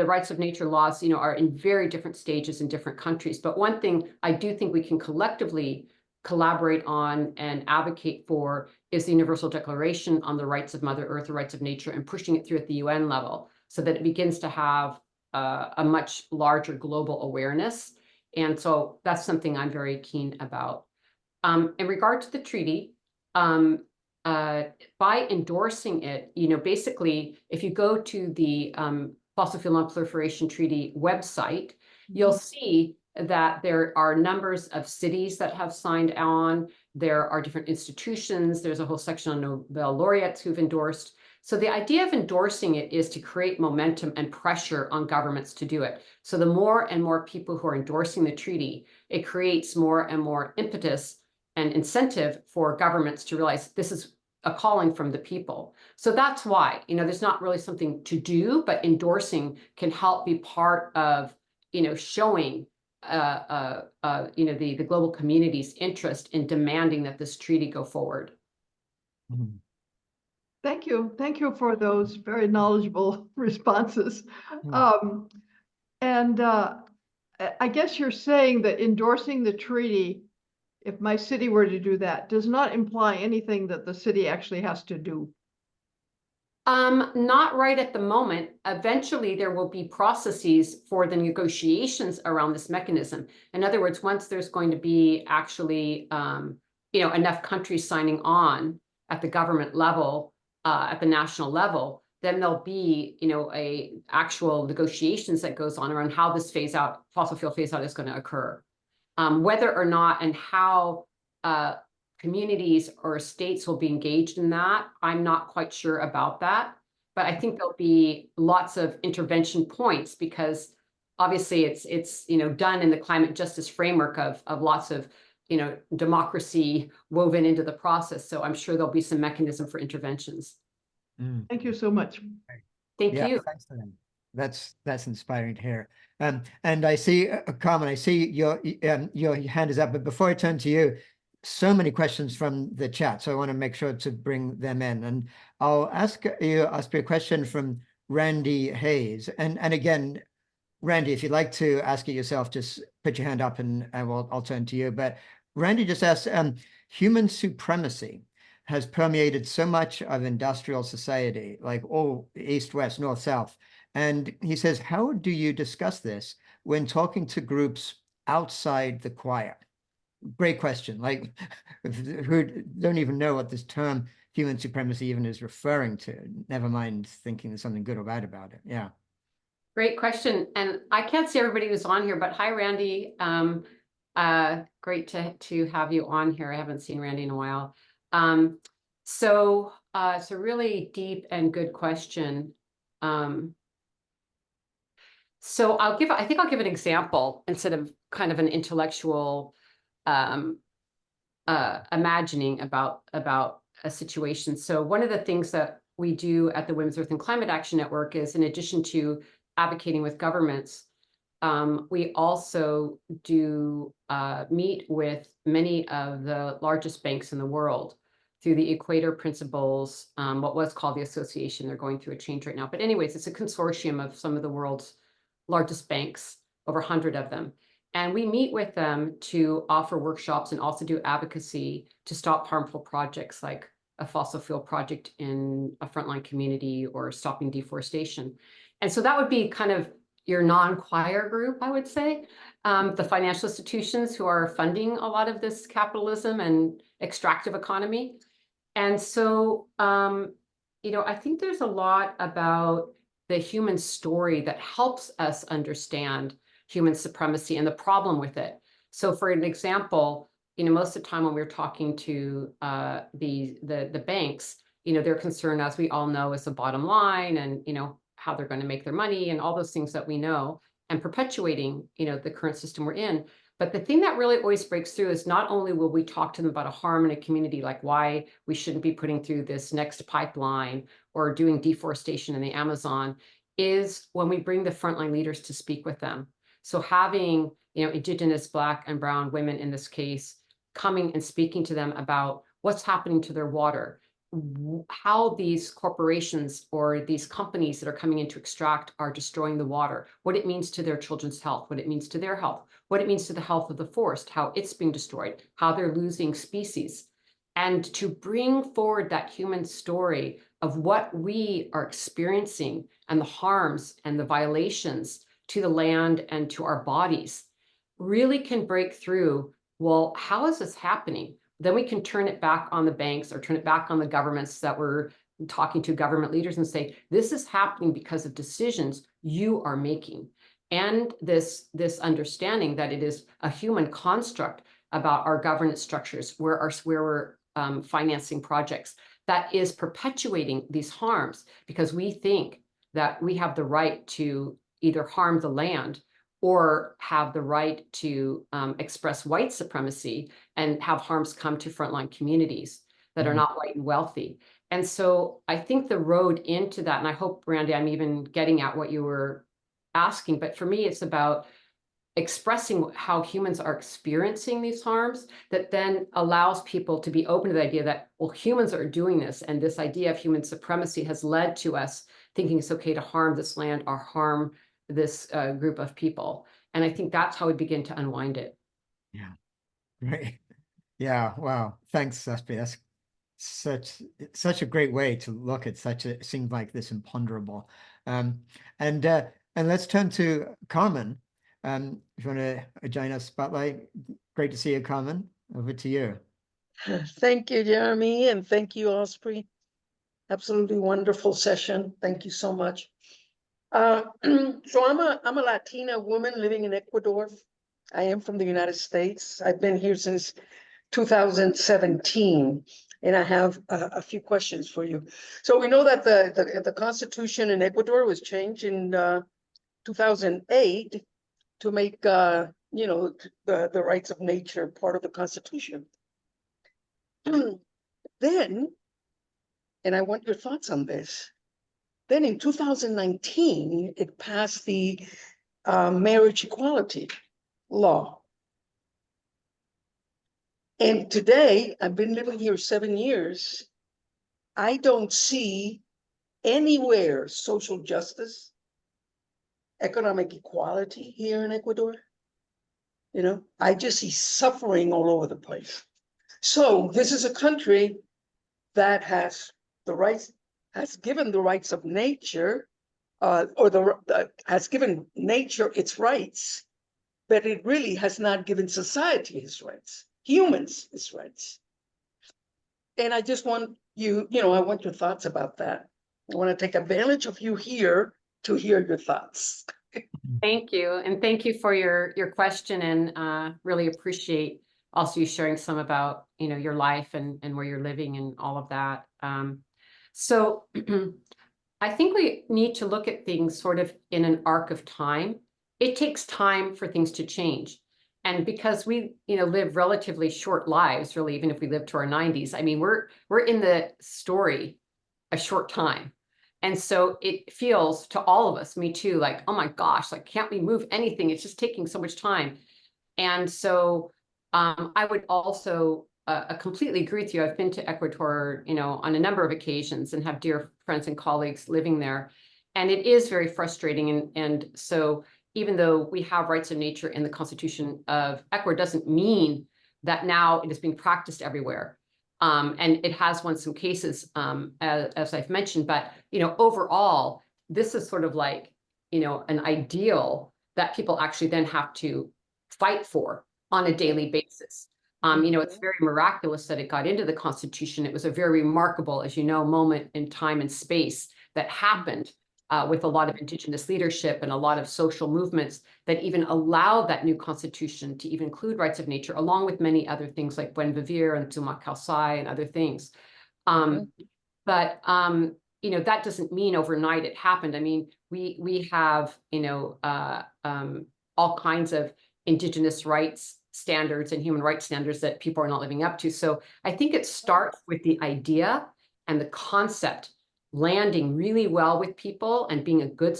rights of nature laws, you know, are in very different stages in different countries. But one thing I do think we can collectively collaborate on and advocate for is the Universal Declaration on the Rights of Mother Earth, the rights of nature, and pushing it through at the UN level so that it begins to have a much larger global awareness. And so that's something I'm very keen about. In regard to the treaty, by endorsing it, you know, basically, if you go to the Fossil Fuel Non-Proliferation Treaty website, you'll see that there are numbers of cities that have signed on. There are different institutions. There's a whole section on Nobel laureates who've endorsed. So the idea of endorsing it is to create momentum and pressure on governments to do it. So the more and more people who are endorsing the treaty, it creates more and more impetus and incentive for governments to realize this is a calling from the people. So that's why, there's not really something to do, but endorsing can help be part of, showing, the global community's interest in demanding that this treaty go forward. Mhm. Thank you. Thank you for those very knowledgeable responses. Hmm. And I guess you're saying that endorsing the treaty, if my city were to do that, does not imply anything that the city actually has to do. Not right at the moment. Eventually, there will be processes for the negotiations around this mechanism. In other words, once there's going to be actually, enough countries signing on at the government level, at the national level, then there'll be, a actual negotiations that goes on around how this fossil fuel phase out is going to occur. Whether or not and how communities or states will be engaged in that, I'm not quite sure about that. But I think there'll be lots of intervention points because obviously it's done in the climate justice framework of lots of democracy woven into the process. So I'm sure there'll be some mechanism for interventions. Mm. Thank you so much. Thank Yeah, you. thanks to them. That's inspiring to hear. And I see, Carmen, I see your hand is up, but before I turn to you, so many questions from the chat, so I want to make sure to bring them in. And I'll ask you a question from Randy Hayes. And again, Randy, if you'd like to ask it yourself, just put your hand up and I'll turn to you. But Randy just asked, human supremacy has permeated so much of industrial society, like all east, west, north, south. And he says, how do you discuss this when talking to groups outside the choir? Great question. Like, who don't even know what this term human supremacy even is referring to, never mind thinking there's something good or bad about it. Yeah. Great question. And I can't see everybody who's on here, but hi, Randy. Great to have you on here. I haven't seen Randy in a while. So it's a really deep and good question. So I think I'll give an example instead of kind of an intellectual imagining about a situation. So one of the things that we do at the Women's Earth and Climate Action Network is, in addition to advocating with governments, we also do meet with many of the largest banks in the world through the Equator Principles, what was called the association. They're going through a change right now. But anyways, it's a consortium of some of the world's largest banks, over 100 of them. And we meet with them to offer workshops and also do advocacy to stop harmful projects like a fossil fuel project in a frontline community or stopping deforestation. And so that would be kind of your non-choir group, I would say, the financial institutions who are funding a lot of this capitalism and extractive economy. And so, I think there's a lot about the human story that helps us understand human supremacy and the problem with it. So for an example, most of the time when we're talking to the banks, their concern, as we all know, is the bottom line and, how they're going to make their money and all those things that we know, and perpetuating, the current system we're in. But the thing that really always breaks through is not only will we talk to them about a harm in a community, like why we shouldn't be putting through this next pipeline or doing deforestation in the Amazon, is when we bring the frontline leaders to speak with them. So having, Indigenous, Black and Brown women in this case, coming and speaking to them about what's happening to their water, how these corporations or these companies that are coming in to extract are destroying the water, what it means to their children's health, what it means to their health, what it means to the health of the forest, how it's being destroyed, how they're losing species. And to bring forward that human story of what we are experiencing and the harms and the violations to the land and to our bodies really can break through. Well, how is this happening? Then we can turn it back on the banks or turn it back on the governments that we're talking to, government leaders, and say, this is happening because of decisions you are making. And this understanding that it is a human construct about our governance structures, where we're financing projects, that is perpetuating these harms because we think that we have the right to either harm the land or have the right to express white supremacy and have harms come to frontline communities. that are not white and wealthy. And so I think the road into that, and I hope, Randy, I'm even getting at what you were asking, but for me, it's about expressing how humans are experiencing these harms that then allows people to be open to the idea that, well, humans are doing this, and this idea of human supremacy has led to us thinking it's okay to harm this land or harm this group of people. And I think that's how we begin to unwind it. Yeah, right. Yeah, wow. Thanks, Osprey. That's such a great way to look at such a seems like this imponderable. Um, and let's turn to Carmen. If you want to join us, Spotlight. Great to see you, Carmen. Over to you. Thank you, Jeremy, and thank you, Osprey. Absolutely wonderful session. Thank you so much. So I'm a Latina woman living in Ecuador. I am from the United States. I've been here since 2017, and I have a few questions for you. So we know that the Constitution in Ecuador was changed in 2008 to make you know, the rights of nature part of the Constitution. Then, and I want your thoughts on this, then in 2019, it passed the marriage equality law. And today, I've been living here 7 years, I don't see anywhere social justice, economic equality here in Ecuador. You know, I just see suffering all over the place. So this is a country that has the rights, has given the rights of nature, has given nature its rights, but it really has not given society its rights, humans its rights. And I just want you, I want your thoughts about that. I want to take advantage of you here to hear your thoughts. Thank you. And thank you for your question, and really appreciate also you sharing some about, your life and where you're living and all of that. So I think we need to look at things sort of in an arc of time. It takes time for things to change. And because we, live relatively short lives, really, even if we live to our 90s, I mean, we're in the story a short time. And so it feels to all of us, me too, like, oh my gosh, like, can't we move anything? It's just taking so much time. And so I would also completely agree with you. I've been to Ecuador, on a number of occasions and have dear friends and colleagues living there. And it is very frustrating. And so even though we have rights of nature in the Constitution of Ecuador, doesn't mean that now it is being practiced everywhere. And it has won some cases, as I've mentioned, but, overall, this is sort of like, an ideal that people actually then have to fight for on a daily basis. It's very miraculous that it got into the Constitution. It was a very remarkable, as you know, moment in time and space that happened with a lot of indigenous leadership and a lot of social movements that even allowed that new Constitution to even include rights of nature, along with many other things like Buen Vivir and Tumac Calçai and other things. But that doesn't mean overnight it happened. I mean, we have, all kinds of indigenous rights standards and human rights standards that people are not living up to. So I think it starts with the idea and the concept landing really well with people and being a good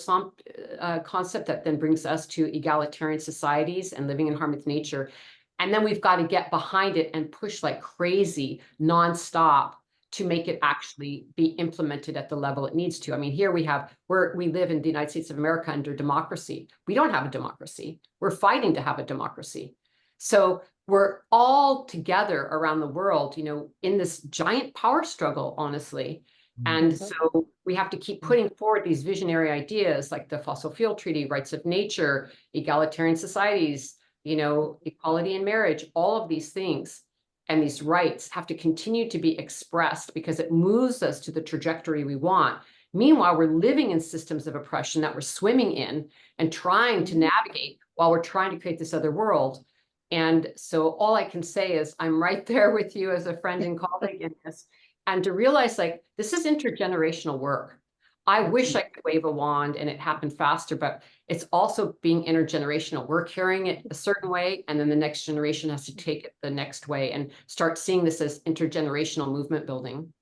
concept that then brings us to egalitarian societies and living in harmony with nature. And then we've got to get behind it and push like crazy nonstop to make it actually be implemented at the level it needs to. I mean, here we live in the United States of America under democracy. We don't have a democracy. We're fighting to have a democracy. So we're all together around the world, in this giant power struggle, honestly. And so we have to keep putting forward these visionary ideas like the fossil fuel treaty, rights of nature, egalitarian societies, equality in marriage, all of these things. And these rights have to continue to be expressed because it moves us to the trajectory we want. Meanwhile, we're living in systems of oppression that we're swimming in and trying to navigate while we're trying to create this other world. And so all I can say is I'm right there with you as a friend and colleague in this. And to realize like, this is intergenerational work. I wish I could wave a wand and it happened faster, but it's also being intergenerational. We're carrying it a certain way, and then the next generation has to take it the next way and start seeing this as intergenerational movement building.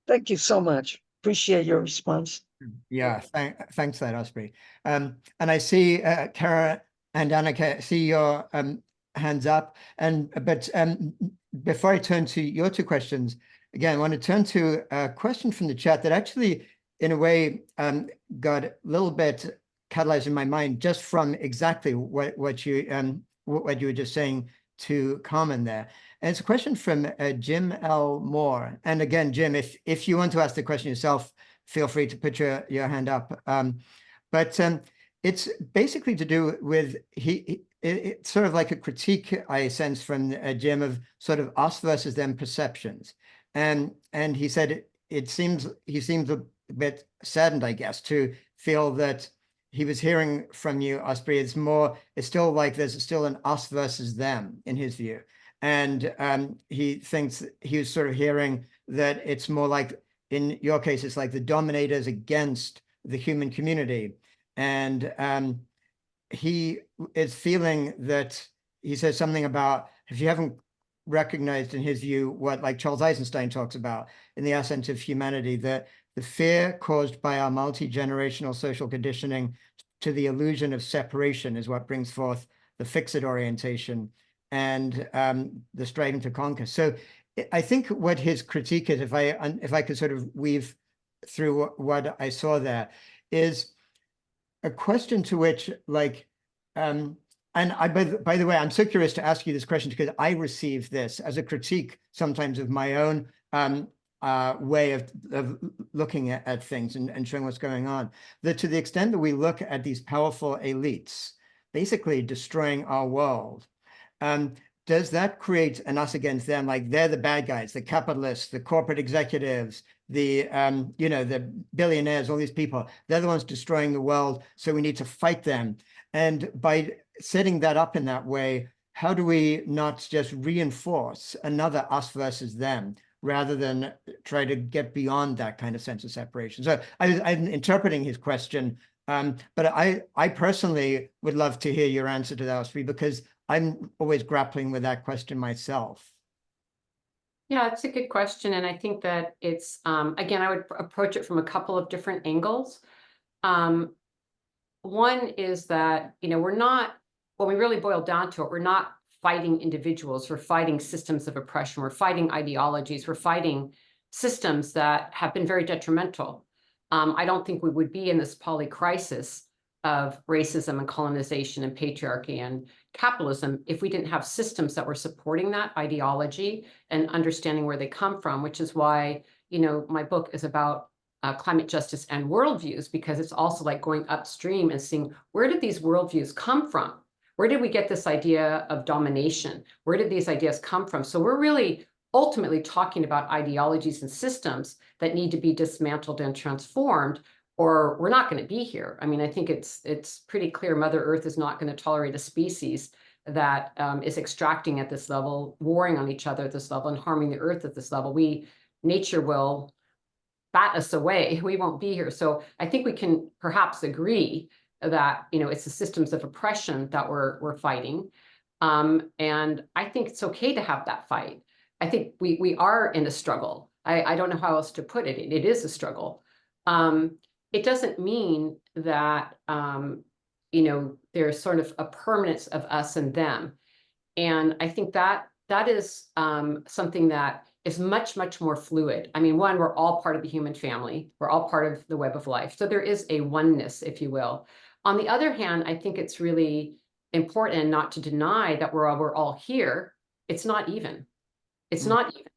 Thank you so much. Appreciate your response. Yeah, thanks for that, Osprey. And I see Kara and Annika, see your hands up. But before I turn to your two questions, again, I want to turn to a question from the chat that actually, in a way, got a little bit catalyzed in my mind just from exactly what you were just saying to Carmen there. And it's a question from Jim L. Moore. And again, Jim, if you want to ask the question yourself, feel free to put your hand up. But it's basically to do with it's sort of like a critique I sense from Jim of sort of us versus them perceptions. And he said he seems a bit saddened, I guess, to feel that he was hearing from you, Osprey. It's still like there's still an us versus them in his view. And he thinks he was sort of hearing that it's more like, in your case, it's like the dominators against the human community. And he is feeling that, he says something about, if you haven't recognized in his view what like Charles Eisenstein talks about in The Ascent of Humanity, that the fear caused by our multi-generational social conditioning to the illusion of separation is what brings forth the fixed orientation and the striving to conquer. So I think what his critique is, if I could sort of weave through what I saw there, is a question to which, like, and by the way, I'm so curious to ask you this question because I receive this as a critique sometimes of my own way of looking at things and showing what's going on. That to the extent that we look at these powerful elites basically destroying our world, does that create an us against them? Like they're the bad guys, the capitalists, the corporate executives, the the billionaires, all these people, they're the ones destroying the world. So we need to fight them. And by setting that up in that way, how do we not just reinforce another us versus them, rather than try to get beyond that kind of sense of separation? So I'm interpreting his question, but I personally would love to hear your answer to that, Osprey, because I'm always grappling with that question myself. Yeah, it's a good question. And I think that it's, again, I would approach it from a couple of different angles. One is that, we're not, when we really boil down to it, we're not fighting individuals, we're fighting systems of oppression, we're fighting ideologies, we're fighting systems that have been very detrimental. I don't think we would be in this polycrisis of racism and colonization and patriarchy and capitalism if we didn't have systems that were supporting that ideology and understanding where they come from, which is why, my book is about climate justice and worldviews, because it's also like going upstream and seeing, where did these worldviews come from? Where did we get this idea of domination? Where did these ideas come from? So we're really ultimately talking about ideologies and systems that need to be dismantled and transformed, or we're not going to be here. I mean, I think it's pretty clear Mother Earth is not going to tolerate a species that is extracting at this level, warring on each other at this level, and harming the Earth at this level. Nature will bat us away. We won't be here. So I think we can perhaps agree that, it's the systems of oppression that we're fighting. And I think it's okay to have that fight. I think we are in a struggle. I don't know how else to put it. It is a struggle. It doesn't mean that, there's sort of a permanence of us and them. And I think that is something that is much, much more fluid. I mean, one, we're all part of the human family. We're all part of the web of life. So there is a oneness, if you will. On the other hand, I think it's really important not to deny that we're all here. It's not even. It's not even.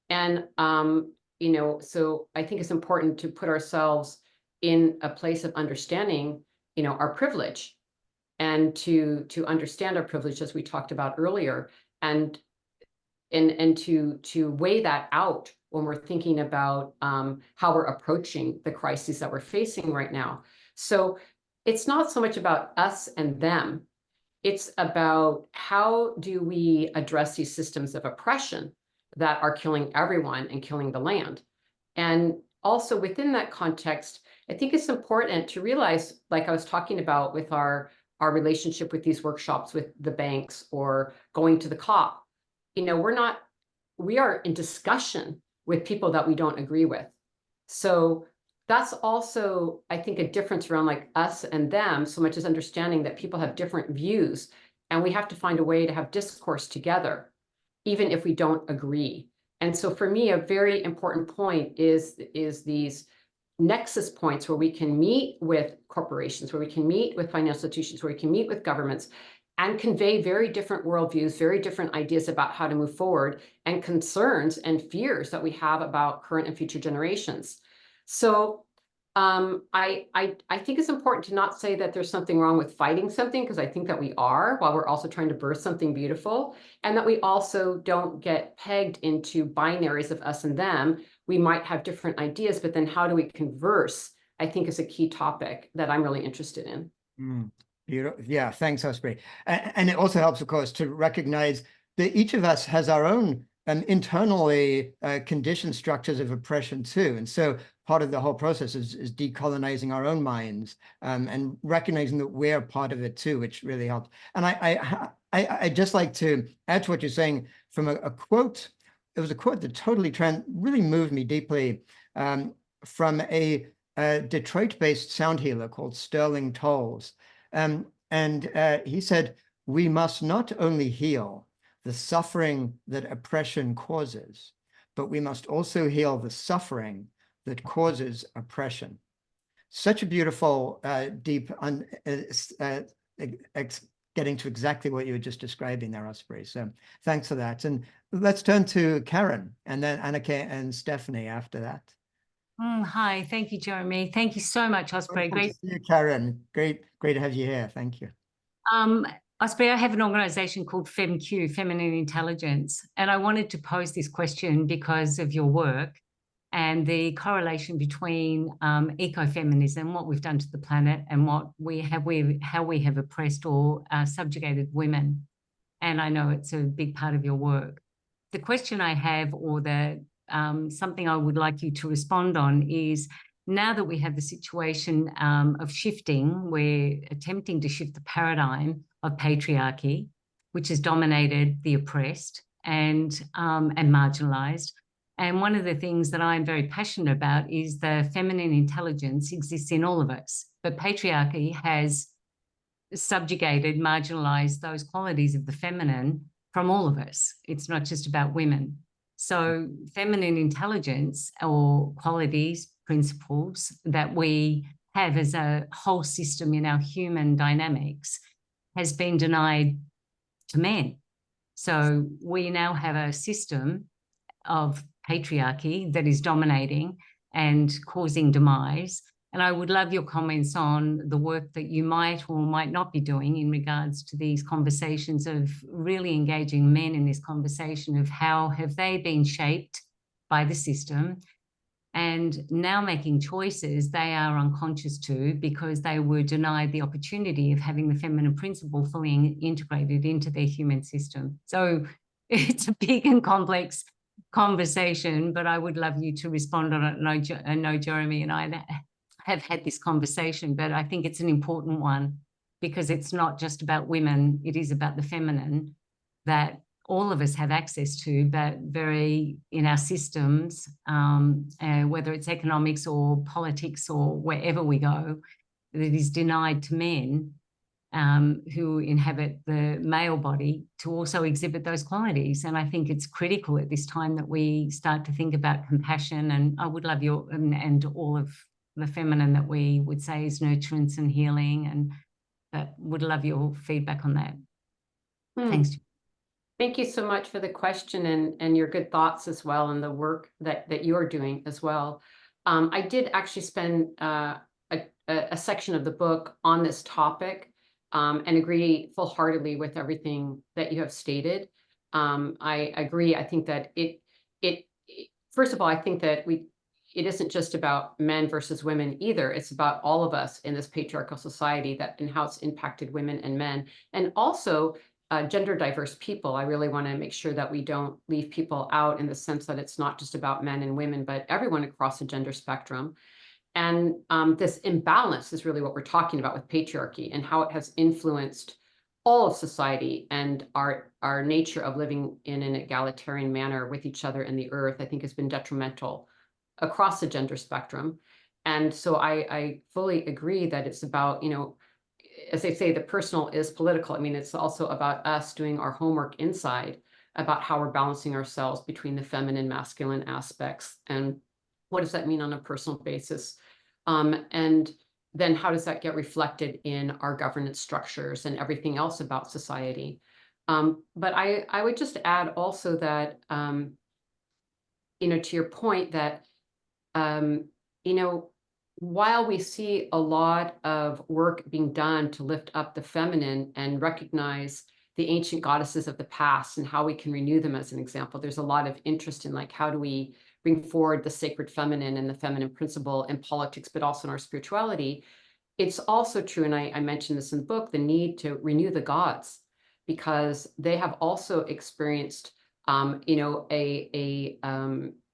And, so I think it's important to put ourselves in a place of understanding, our privilege, and to understand our privilege, as we talked about earlier, and to weigh that out when we're thinking about how we're approaching the crises that we're facing right now. So it's not so much about us and them. It's about how do we address these systems of oppression that are killing everyone and killing the land. And also within that context, I think it's important to realize, like I was talking about with our relationship with these workshops with the banks or going to the COP, we are in discussion with people that we don't agree with. So that's also, I think, a difference around like us and them, so much as understanding that people have different views and we have to find a way to have discourse together, even if we don't agree. And so for me, a very important point is these nexus points where we can meet with corporations, where we can meet with financial institutions, where we can meet with governments and convey very different worldviews, very different ideas about how to move forward, and concerns and fears that we have about current and future generations. So I think it's important to not say that there's something wrong with fighting something, because I think that we are, while we're also trying to birth something beautiful, and that we also don't get pegged into binaries of us and them. We might have different ideas, but then how do we converse, I think, is a key topic that I'm really interested in. Beautiful. Yeah, thanks, Osprey. And it also helps, of course, to recognize that each of us has our own internally conditioned structures of oppression too. And so part of the whole process is decolonizing our own minds and recognizing that we're part of it too, which really helps. And I just like to add to what you're saying from a quote. It was a quote that totally really moved me deeply from a Detroit-based sound healer called Sterling Tolles. And he said, "We must not only heal the suffering that oppression causes, but we must also heal the suffering that causes oppression." Such a beautiful, deep, getting to exactly what you were just describing there, Osprey. So thanks for that. And let's turn to Karen, and then Anneke and Stephanie after that. Hi, thank you, Jeremy. Thank you so much, Osprey. Great to see you, Karen. Great to have you here. Thank you. Osprey, I have an organization called FemQ, Feminine Intelligence, and I wanted to pose this question because of your work and the correlation between ecofeminism, what we've done to the planet, and how we have oppressed or subjugated women. And I know it's a big part of your work. The question I have, or something I would like you to respond on, is now that we have the situation of shifting, we're attempting to shift the paradigm of patriarchy, which has dominated the oppressed and marginalized. And one of the things that I'm very passionate about is the feminine intelligence exists in all of us, but patriarchy has subjugated, marginalized those qualities of the feminine from all of us. It's not just about women. So feminine intelligence, or qualities, principles that we have as a whole system in our human dynamics, has been denied to men. So we now have a system of patriarchy that is dominating and causing demise. And I would love your comments on the work that you might or might not be doing in regards to these conversations, of really engaging men in this conversation of how have they been shaped by the system, and now making choices they are unconscious to, because they were denied the opportunity of having the feminine principle fully integrated into their human system. So it's a big and complex conversation, but I would love you to respond on it. I know Jeremy and I have had this conversation, but I think it's an important one, because it's not just about women, it is about the feminine that all of us have access to, but very in our systems, whether it's economics or politics or wherever we go, that is denied to men who inhabit the male body to also exhibit those qualities. And I think it's critical at this time that we start to think about compassion. And I would love your, and all of the feminine that we would say is nurturance and healing, and would love your feedback on that. Thanks. Thank you so much for the question and your good thoughts as well, and the work that you're doing as well. I did actually spend a section of the book on this topic and agree full-heartedly with everything that you have stated. I agree. I think that first of all, I think that it isn't just about men versus women either. It's about all of us in this patriarchal society and how it's impacted women and men. And also, gender diverse people, I really want to make sure that we don't leave people out in the sense that it's not just about men and women, but everyone across the gender spectrum. And this imbalance is really what we're talking about with patriarchy and how it has influenced all of society and our nature of living in an egalitarian manner with each other and the earth, I think has been detrimental across the gender spectrum. And so I fully agree that it's about, you know, as they say, the personal is political. I mean, it's also about us doing our homework inside about how we're balancing ourselves between the feminine, masculine aspects. And what does that mean on a personal basis? And then how does that get reflected in our governance structures and everything else about society? But I would just add also that, you know, to your point that, you know, while we see a lot of work being done to lift up the feminine and recognize the ancient goddesses of the past and how we can renew them as an example, there's a lot of interest in like, how do we bring forward the sacred feminine and the feminine principle in politics, but also in our spirituality. It's also true, and I mentioned this in the book, the need to renew the gods, because they have also experienced, you know, a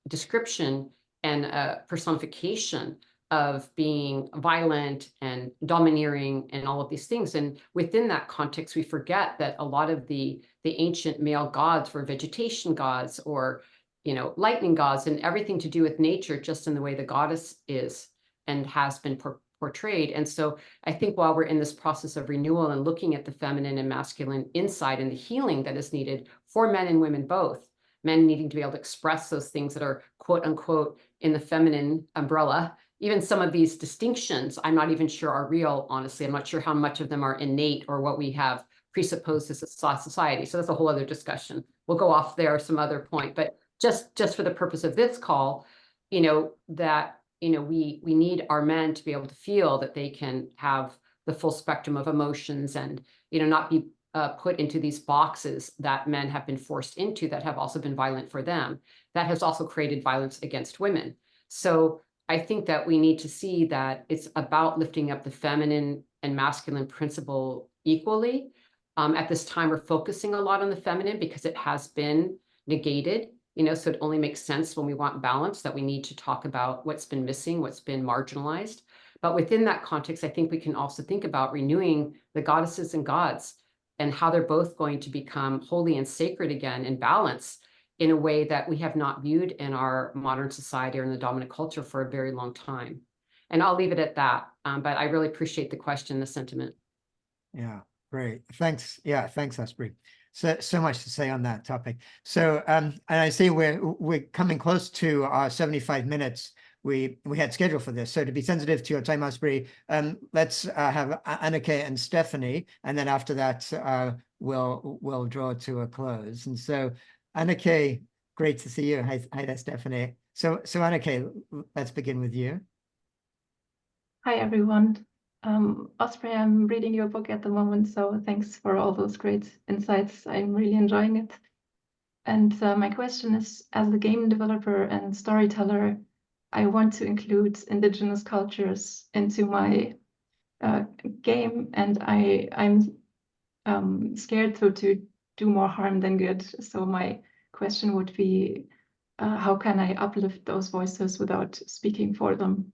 description and a personification of being violent and domineering and all of these things. And within that context, we forget that a lot of the ancient male gods were vegetation gods or, you know, lightning gods, and everything to do with nature, just in the way the goddess is and has been portrayed. And so I think while we're in this process of renewal and looking at the feminine and masculine inside and the healing that is needed for men and women both, men needing to be able to express those things that are quote unquote in the feminine umbrella. Even some of these distinctions, I'm not even sure are real, honestly. I'm not sure how much of them are innate or what we have presupposed as a society. So that's a whole other discussion. We'll go off there some other point, but just for the purpose of this call, you know, that, you know, we need our men to be able to feel that they can have the full spectrum of emotions and, you know, not be put into these boxes that men have been forced into that have also been violent for them. That has also created violence against women. So I think that we need to see that it's about lifting up the feminine and masculine principle equally. At this time, we're focusing a lot on the feminine because it has been negated, you know, so it only makes sense when we want balance that we need to talk about what's been missing, what's been marginalized. But within that context, I think we can also think about renewing the goddesses and gods and how they're both going to become holy and sacred again in balance in a way that we have not viewed in our modern society or in the dominant culture for a very long time. And I'll leave it at that. But I really appreciate the question, the sentiment. Yeah, great. Thanks. Yeah, thanks, Osprey. So much to say on that topic. So, and I see we're coming close to our 75 minutes we had scheduled for this. So to be sensitive to your time, Osprey, let's have Anneke and Stephanie, and then after that, we'll draw to a close. And so, Anneke, great to see you. Hi there, Stephanie. So Anneke, let's begin with you. Hi, everyone. Osprey, I'm reading your book at the moment, so thanks for all those great insights. I'm really enjoying it. And my question is, as a game developer and storyteller, I want to include indigenous cultures into my game, and I'm scared to do more harm than good. So my question would be, how can I uplift those voices without speaking for them?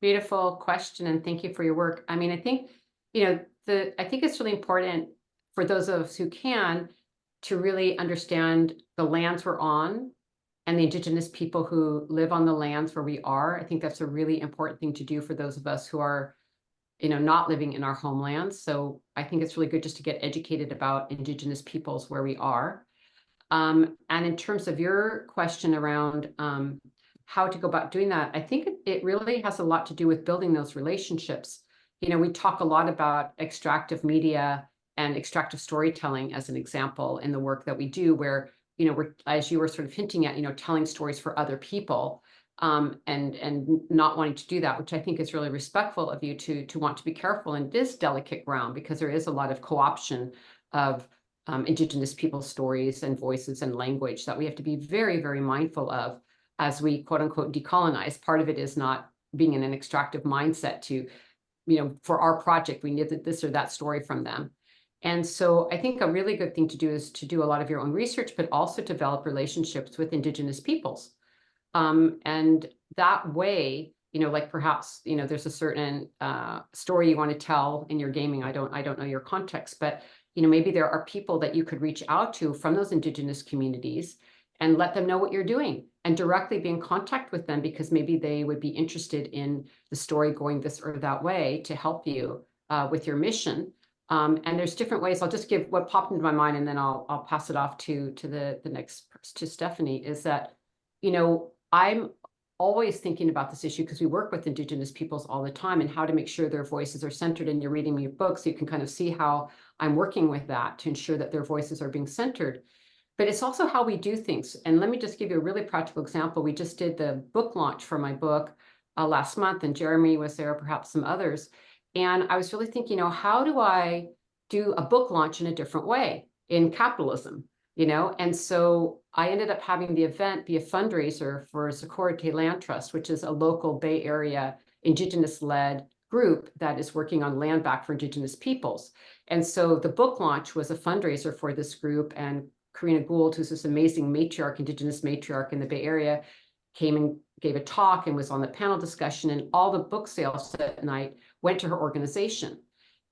Beautiful question, and thank you for your work. I mean, I think, you know, I think it's really important for those of us who can to really understand the lands we're on and the indigenous people who live on the lands where we are. I think that's a really important thing to do for those of us who are, you know, not living in our homelands. So I think it's really good just to get educated about indigenous peoples where we are. And in terms of your question around how to go about doing that, I think it really has a lot to do with building those relationships. You know, we talk a lot about extractive media and extractive storytelling as an example in the work that we do, where, you know, we're, as you were sort of hinting at, you know, telling stories for other people, and not wanting to do that, which I think is really respectful of you to want to be careful in this delicate ground, because there is a lot of co-option of indigenous people's stories and voices and language that we have to be very, very mindful of as we quote unquote decolonize. Part of it is not being in an extractive mindset to, you know, for our project, we need this or that story from them. And so I think a really good thing to do is to do a lot of your own research, but also develop relationships with Indigenous peoples. And that way, like perhaps, there's a certain story you want to tell in your gaming. I don't know your context, but, maybe there are people that you could reach out to from those Indigenous communities and let them know what you're doing and directly be in contact with them, because maybe they would be interested in the story going this or that way to help you with your mission. And there's different ways. I'll just give what popped into my mind, and then I'll pass it off to the next, to Stephanie, is that, I'm always thinking about this issue because we work with Indigenous peoples all the time, and how to make sure their voices are centered. And you're reading your book, so you can kind of see how I'm working with that to ensure that their voices are being centered. But it's also how we do things. And let me just give you a really practical example. We just did the book launch for my book last month, and Jeremy was there, perhaps some others. And I was really thinking, how do I do a book launch in a different way in capitalism? And so I ended up having the event be a fundraiser for Security Land Trust, which is a local Bay Area Indigenous-led group that is working on land back for Indigenous peoples. And so the book launch was a fundraiser for this group, and Karina Gould, who's this amazing matriarch, Indigenous matriarch in the Bay Area, came and gave a talk and was on the panel discussion, and all the book sales that night went to her organization.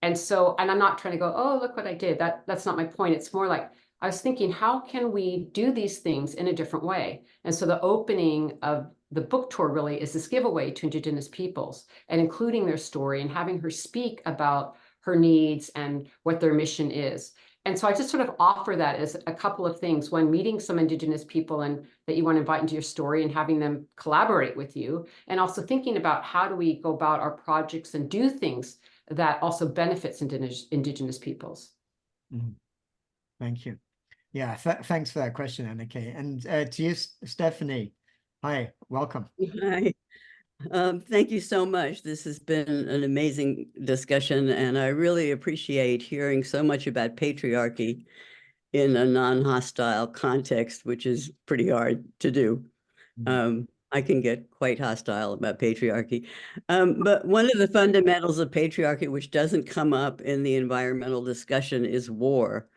And so, and I'm not trying to go, oh, look what I did. That's not my point. It's more like, I was thinking, how can we do these things in a different way? And so the opening of the book tour really is this giveaway to Indigenous peoples, and including their story and having her speak about her needs and what their mission is. And so I just sort of offer that as a couple of things. One, meeting some Indigenous people and that you want to invite into your story and having them collaborate with you. And also thinking about how do we go about our projects and do things that also benefits Indigenous peoples. Mhm. Thank you. Yeah, thanks for that question, Anneke. And to you, Stephanie. Hi, welcome. Hi. Thank you so much. This has been an amazing discussion, and I really appreciate hearing so much about patriarchy in a non-hostile context, which is pretty hard to do. I can get quite hostile about patriarchy. But one of the fundamentals of patriarchy, which doesn't come up in the environmental discussion, is war.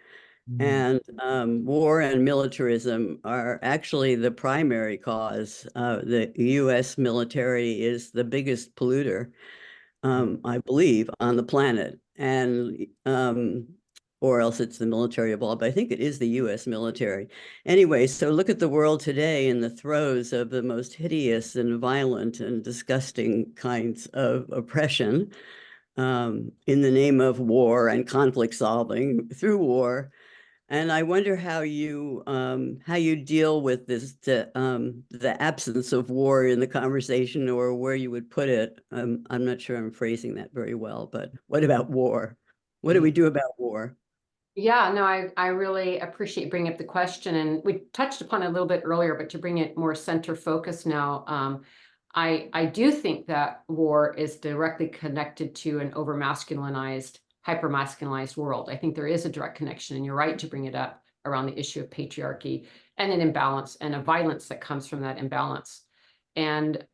And war and militarism are actually the primary cause. The US military is the biggest polluter, I believe, on the planet. And or else it's the military of all, but I think it is the US military. Anyway, so look at the world today in the throes of the most hideous and violent and disgusting kinds of oppression in the name of war and conflict solving through war. And I wonder how you deal with this, the absence of war in the conversation, or where you would put it. I'm not sure I'm phrasing that very well, but what about war? What do we do about war? Yeah, no, I really appreciate bringing up the question, and we touched upon it a little bit earlier, but to bring it more center focus now, I do think that war is directly connected to an over-masculinized, hyper-masculinized world. I think there is a direct connection, and you're right to bring it up around the issue of patriarchy and an imbalance and a violence that comes from that imbalance. And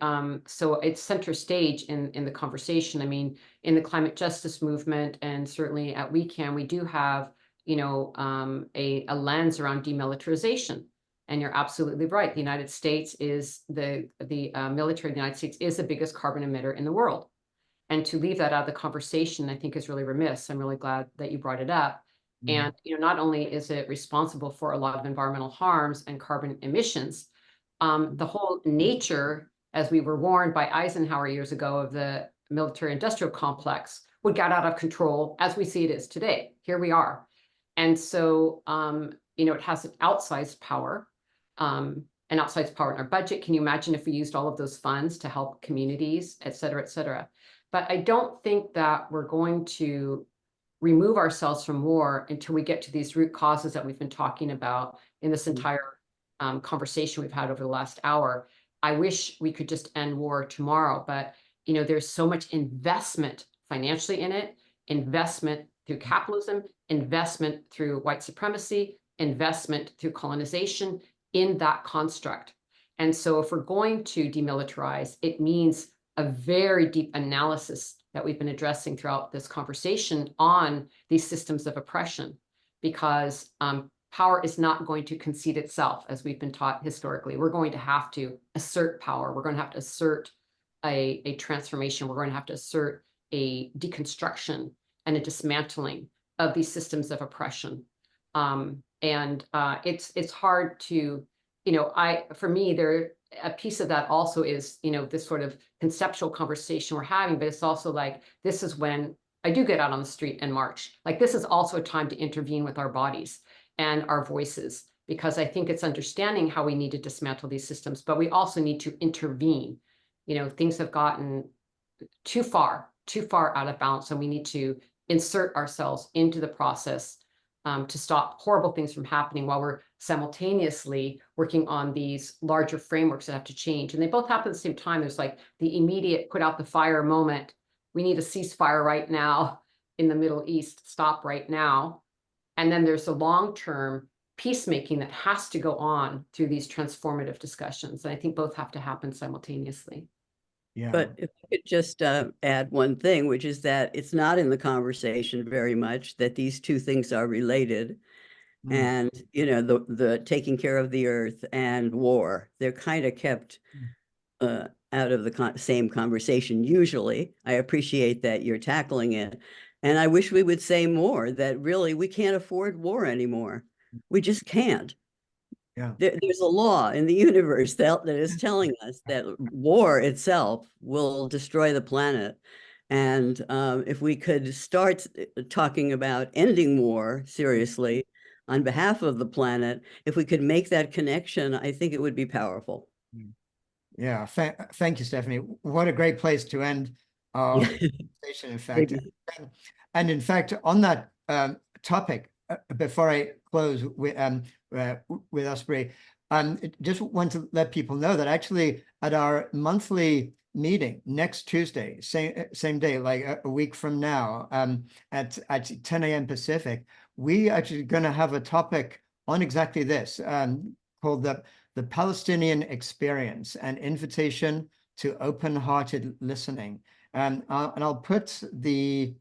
so it's center stage in the conversation. I mean, in the climate justice movement, and certainly at WeCan, we do have a lens around demilitarization. And you're absolutely right. The United States is the military of the United States is the biggest carbon emitter in the world. And to leave that out of the conversation, I think is really remiss. I'm really glad that you brought it up. And not only is it responsible for a lot of environmental harms and carbon emissions, the whole nature, as we were warned by Eisenhower years ago, of the military industrial complex would get out of control as we see it is today. Here we are. And so, it has an outsized power, in our budget. Can you imagine if we used all of those funds to help communities, et cetera, et cetera? But I don't think that we're going to remove ourselves from war until we get to these root causes that we've been talking about in this entire conversation we've had over the last hour. I wish we could just end war tomorrow, but there's so much investment financially in it, investment through capitalism, investment through white supremacy, investment through colonization in that construct. And so if we're going to demilitarize, it means a very deep analysis that we've been addressing throughout this conversation on these systems of oppression, because power is not going to concede itself, as we've been taught historically. We're going to have to assert power. We're going to have to assert a transformation. We're going to have to assert a deconstruction and a dismantling of these systems of oppression. It's hard to, for me, a piece of that also is, this sort of conceptual conversation we're having, but it's also like, this is when I do get out on the street and march. Like, this is also a time to intervene with our bodies and our voices, because I think it's understanding how we need to dismantle these systems, but we also need to intervene. Things have gotten too far out of balance, and we need to insert ourselves into the process to stop horrible things from happening, while we're simultaneously working on these larger frameworks that have to change. And they both happen at the same time. There's like the immediate put out the fire moment. We need a ceasefire right now in the Middle East, stop right now. And then there's the long-term peacemaking that has to go on through these transformative discussions. And I think both have to happen simultaneously. Yeah. But if I could just add one thing, which is that it's not in the conversation very much that these two things are related. And, the taking care of the earth and war, they're kind of kept out of the same conversation usually. I appreciate that you're tackling it. And I wish we would say more, that really we can't afford war anymore. We just can't. Yeah. There's a law in the universe that is telling us that war itself will destroy the planet. And if we could start talking about ending war seriously on behalf of the planet, if we could make that connection, I think it would be powerful. Yeah, thank you, Stephanie. What a great place to end our conversation, in fact. And in fact, on that topic, before I close with Osprey, just want to let people know that actually at our monthly meeting next Tuesday, same day, like a week from now, at 10 a.m. Pacific, we actually going to have a topic on exactly this, called the Palestinian Experience, an invitation to open-hearted listening. And I'll put the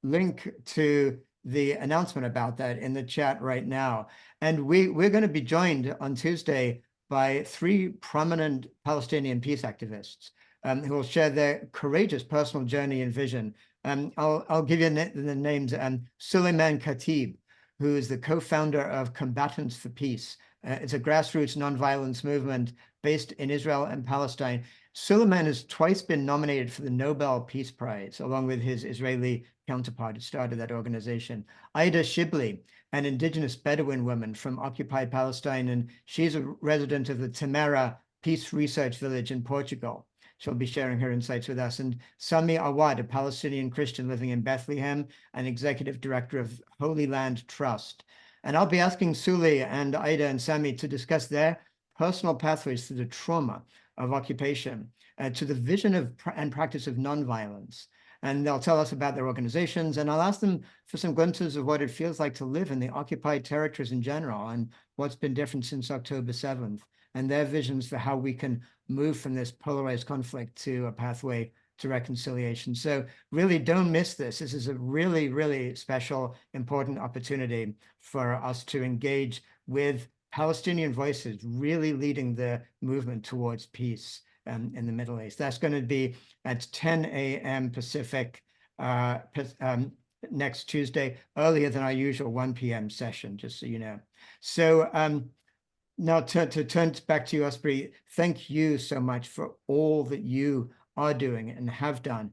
link to the announcement about that in the chat right now. And we're going to be joined on Tuesday by 3 prominent Palestinian peace activists who will share their courageous personal journey and vision. I'll give you the names. Suleiman Khatib, who is the co-founder of Combatants for Peace. It's a grassroots nonviolence movement based in Israel and Palestine. Suleiman has twice been nominated for the Nobel Peace Prize, along with his Israeli counterpart who started that organization. Ida Shibli, an indigenous Bedouin woman from occupied Palestine, and she's a resident of the Temera Peace Research Village in Portugal. She'll be sharing her insights with us. And Sami Awad, a Palestinian Christian living in Bethlehem and executive director of Holy Land Trust. And I'll be asking Suli and Ida and Sami to discuss their personal pathways through the trauma of occupation, to the vision of and practice of nonviolence. And they'll tell us about their organizations, and I'll ask them for some glimpses of what it feels like to live in the occupied territories in general, and what's been different since October 7th, and their visions for how we can move from this polarized conflict to a pathway to reconciliation. So really don't miss this. This is a really, really special, important opportunity for us to engage with Palestinian voices, really leading the movement towards peace in the Middle East. That's going to be at 10 a.m. Pacific next Tuesday, earlier than our usual 1 p.m. session, just so you know. So now to turn back to you, Osprey, thank you so much for all that you are doing and have done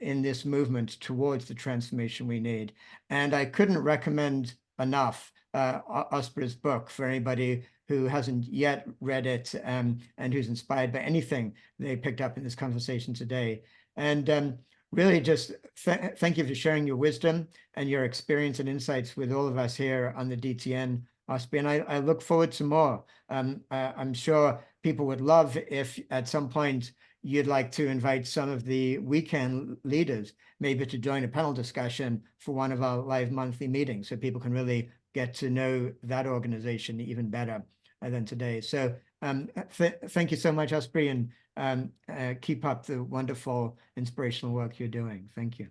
in this movement towards the transformation we need. And I couldn't recommend enough Osprey's book for anybody who hasn't yet read it and who's inspired by anything they picked up in this conversation today. And really just thank you for sharing your wisdom and your experience and insights with all of us here on the DTN, Osprey. And I look forward to more. I'm sure people would love if at some point you'd like to invite some of the weekend leaders maybe to join a panel discussion for one of our live monthly meetings, so people can really get to know that organization even better than today. So Thank you so much, Osprey, and keep up the wonderful, inspirational work you're doing. Thank you.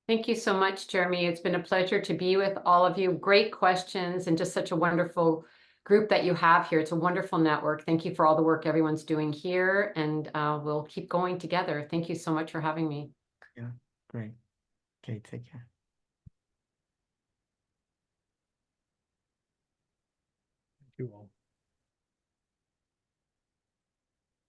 Thank you so much, Jeremy. It's been a pleasure to be with all of you. Great questions and just such a wonderful group that you have here. It's a wonderful network. Thank you for all the work everyone's doing here, and we'll keep going together. Thank you so much for having me. Yeah, great. Okay, take care. Thank you all.